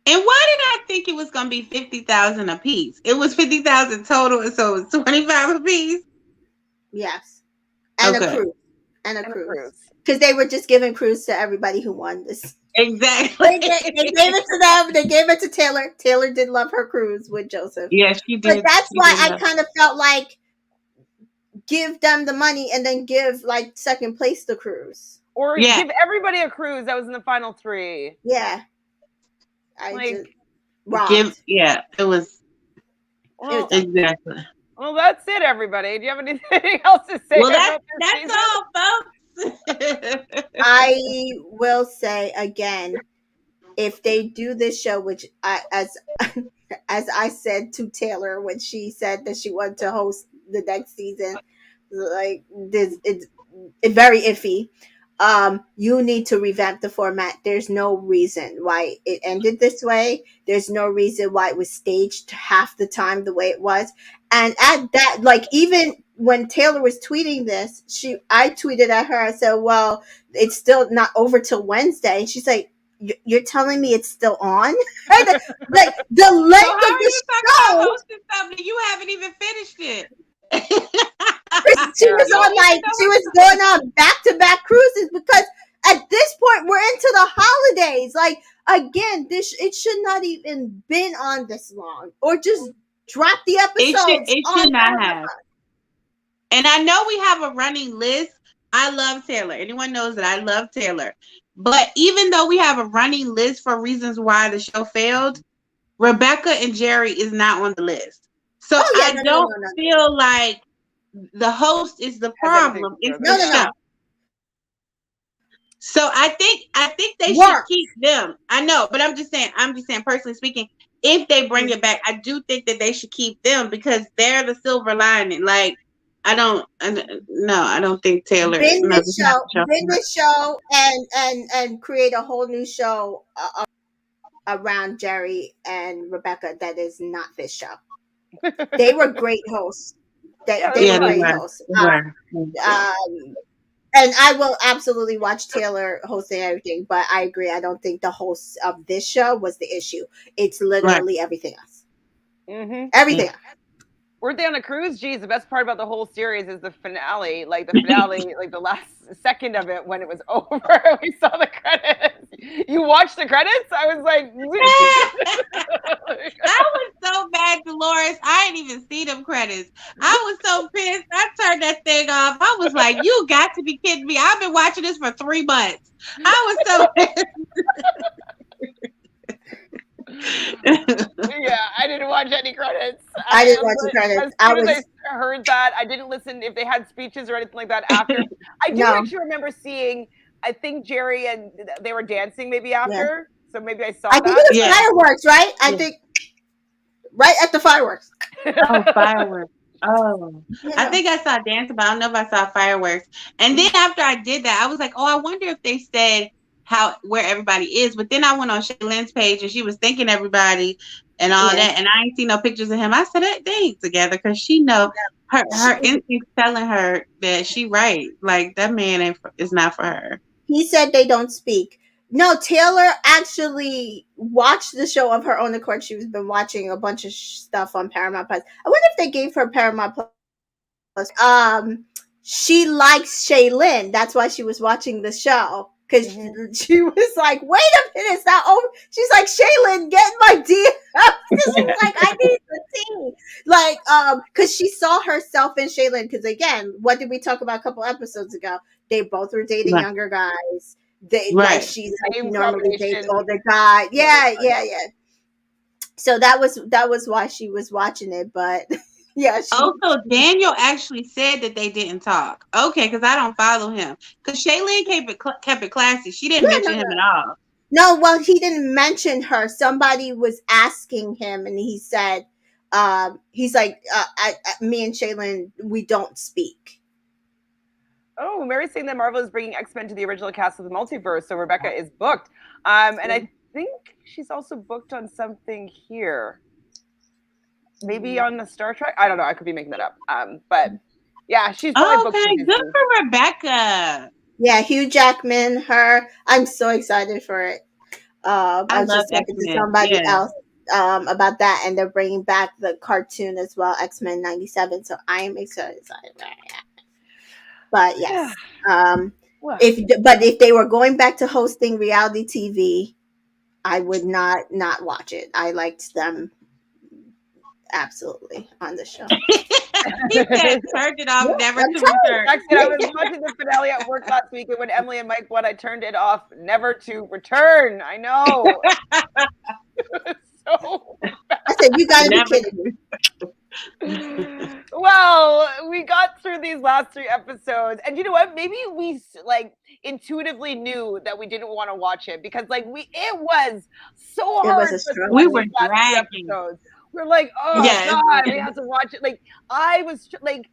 And why did I think it was gonna be 50,000 a piece? It was 50,000 total, and so it was 25 a piece. Yes, and a Okay, cruise, and a And a cruise, cruise. because they were just giving cruise to everybody who won this. exactly. They gave it to them. They gave it to Taylor. Taylor did love her cruise with Joseph, Yeah, she but did. that's She why did I love. kind of felt like give them the money and then give like second place the cruise. Or Yeah, give everybody a cruise that was in the final 3. Yeah, I Like, just robbed. give. Yeah, it was It was well, dumb. exactly. well, that's it, everybody. Do you have anything else to say Well, about this that's season? all, folks. I will say again, if they do this show, which I as I said to Taylor when she said that she wanted to host the next season, like this, it's very iffy. You need to revamp the format. There's no reason why it ended this way. There's no reason why it was staged half the time the way it was. And at that, like even when Taylor was tweeting this, I tweeted at her. I said, "Well, it's still not over till Wednesday," and she's like, "You're telling me it's still on?" Like the So length how of are the you talking about show. hosting something you haven't even finished it? She Yeah, was You don't on even like know she what's was going on back to back cruises because at this point we're into the holidays. Like again, this it should not even been on this long, or just drop the episodes it on should not Paramount+. have. And I know we have a running list. I love Taylor. Anyone knows that I love Taylor. But even though we have a running list for reasons why the show failed, Rebecca and Jerry is not on the list. So Oh yeah, I no, no, no, don't no, no, feel like the host is the has anything problem. to do It's with the no, it. no, Yeah. show. no. So I think they should Work. keep them. I know, but I'm just saying personally speaking, if they bring Mm. it back, I do think that they should keep them because they're the silver lining. Like I don't think Taylor. Bin No, this this is not show, the show bin for her. this show, and create a whole new show around Jerry and Rebecca that is not this show. They were great hosts. Yeah, They that's Yeah, were they fine. great were. hosts. They were. And I will absolutely watch Taylor hosting everything, but I agree. I don't think the host of this show was the issue. It's Right. literally everything else. Mm-hmm. Everything else. Weren't they on a cruise? Geez, the best part about the whole series is the finale. Like the finale, like the last second of it when it was over, we saw the credits. You watched the credits? I was like, I was so mad, Dolores. I didn't even see them credits. I was so pissed. I turned that thing off. I was like, "You got to be kidding me!" I've been watching this for 3 months. I was so pissed. yeah, I didn't watch any credits. I didn't watch the credits. As I soon as was I heard that, I didn't listen if they had speeches or anything like that after. I do no, actually remember seeing, I think Jerry and they were dancing maybe yeah. after. So maybe I saw I think that. it was Yeah. fireworks, right? I Yeah. think right at the fireworks. Oh, fireworks. Oh, You I know. think I saw dancing, but I don't know if I saw fireworks. And then after I did that, I was like, "Oh, I wonder if they said where everybody is." But then I went on Sheilan's page and she was thanking everybody and all Yeah. that, and I ain't seen no pictures of him. I said they ain't together because she know her instincts telling her that she right. Like that man is not for her. He said they don't speak. No, Taylor actually watched the show of her own accord. She's been watching a bunch of stuff on Paramount Plus. I wonder if they gave her Paramount Plus. She likes Shaylin. That's why she was watching the show. Because she was like, wait a minute, it's not over. She's like, Shaylin, get my DM. Because she's like, I need to see. Like, because she saw herself in Shaylin. Because again, what did we talk about a couple episodes ago? They both were dating Right. younger guys. They Right. like she's like Same she normally dates combination. older guys. Yeah. So that was why she was watching it. But yeah, Also, Daniel actually said that they didn't talk. Okay, because I don't follow him. Because Shaylin kept it classy. She didn't mention him at all. No, well, he didn't mention her. Somebody was asking him, and he said, he's like, me and Shaylin, we don't speak. Oh, Mary's saying that Marvel is bringing X-Men to the original cast of the multiverse, so Rebecca is booked. And I think she's also booked on something here. Maybe on the Star Trek. I don't know. I could be making that up. But Yeah, she's probably booked Okay, for good Disney. for Rebecca. Yeah, Hugh Jackman, her. I'm so excited for it. I I was love just talking to X-Men. somebody Yeah. else about that, and they're bringing back the cartoon as well, X-Men '97. So I am excited about it. But yes, Well, if they were going back to hosting reality TV, I would not watch it. I liked them absolutely on the show. He said, turned it off, Yeah, never I'm to telling return. Jackson, I was watching the finale at work last week, and when Emily and Mike won, I turned it off, never to return. I know. So I said, you gotta be Never kidding me. well, we got through these last 3 episodes, and you know what? Maybe we like intuitively knew that we didn't want to watch it because, like, it was so It was hard a for us to struggle. We watch were these last 2 dragging. episodes. We're like, oh Yes. god, we have to watch it. Like, I was like,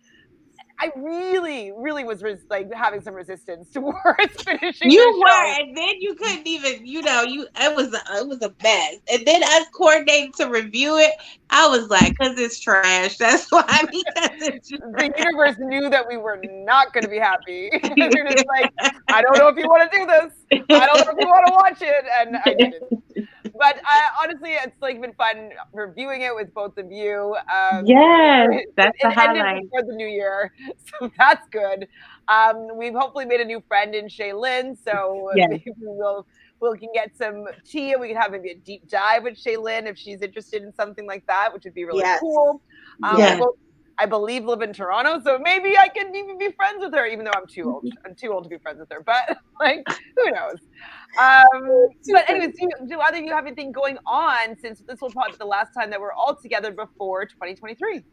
I really, really was like having some resistance towards finishing You the were, show. and then you couldn't even, it was a mess. And then us coordinating to review it, I was like, because it's trash. That's why, because it's The universe knew that we were not going to be happy. They're just like, I don't know if you want to do this. I don't know if you want to watch it, and I didn't. But honestly, it's like been fun reviewing it with both of you. Yes, that's the It ended highlight. before the new year, so that's good. We've hopefully made a new friend in Shea, so Yes. maybe we can get some tea and we can have maybe a deep dive with Shea if she's interested in something like that, which would be really Yes. cool. Yes. We both, I believe, live in Toronto, so maybe I can even be friends with her, even though I'm too old. I'm too old to be friends with her, but like, who knows? But anyways, do either of you have anything going on, since this will probably be the last time that we're all together before 2023? Me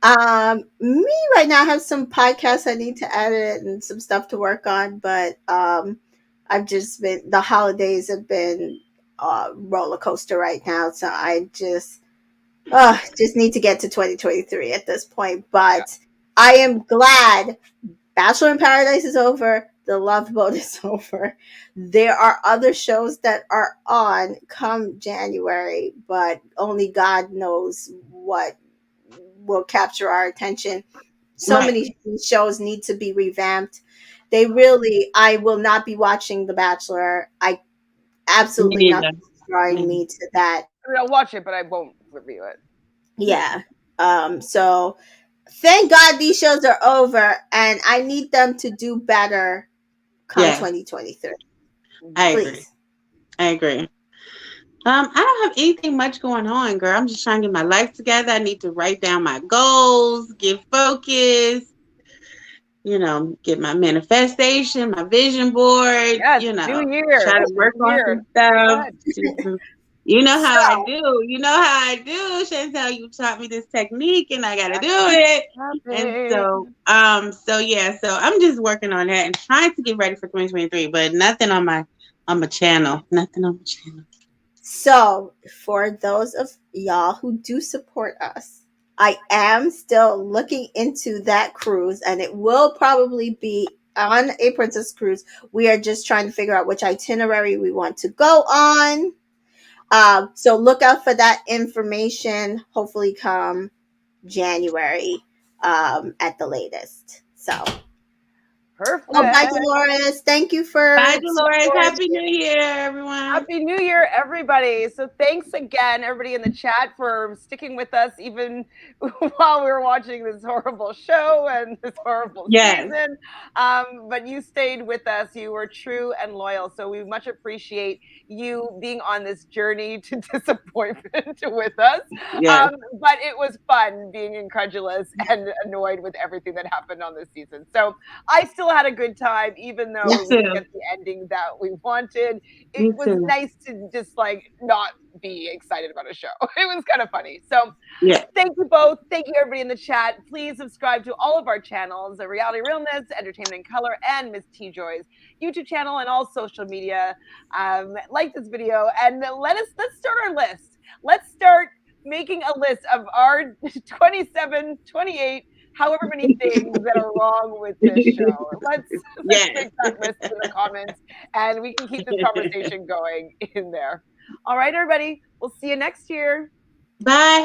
right now, I have some podcasts I need to edit and some stuff to work on, but I've just been, the holidays have been roller coaster right now, so I just need to get to 2023 at this point. But I am glad Bachelor in Paradise is over. The Love Boat is over. There are other shows that are on come January, but only God knows what will capture our attention. So Right. many shows need to be revamped. I will not be watching The Bachelor. I absolutely Me nothing is drawing me to that. I mean, I'll watch it, but I won't review it. Yeah. So thank God these shows are over, and I need them to do better come 2023. I agree. I don't have anything much going on, girl. I'm just trying to get my life together. I need to write down my goals, get focused, get my manifestation, my vision board, Yes, new year. try to work on some stuff. You know how I do. You know how I do, Chantel. You taught me this technique and I gotta do it. And so I'm just working on that and trying to get ready for 2023, but nothing on my channel. Nothing on my channel. So for those of y'all who do support us, I am still looking into that cruise, and it will probably be on a princess cruise. We are just trying to figure out which itinerary we want to go on. So look out for that information, hopefully come January at the latest. So Perfect. bye, Dolores. Thank you for Bye, Dolores. Happy New Year, everyone. Happy New Year, everybody. So thanks again, everybody in the chat, for sticking with us even while we were watching this horrible show and this horrible season. But you stayed with us. You were true and loyal. So we much appreciate you being on this journey to disappointment with us. Yes. But it was fun being incredulous and annoyed with everything that happened on this season. So I still had a good time, even though we didn't get the ending that we wanted. It was nice to just like not be excited about a show. It was kind of funny. So thank you both. Thank you, everybody in the chat. Please subscribe to all of our channels, the Reality Realness, Entertainment in Color, and Miss TJoy's YouTube channel and all social media. Like this video and let's start our list. Let's start making a list of our 27, 28, however many things that are wrong with this show. Let's make that list in the comments, and we can keep this conversation going in there. All right, everybody. We'll see you next year. Bye.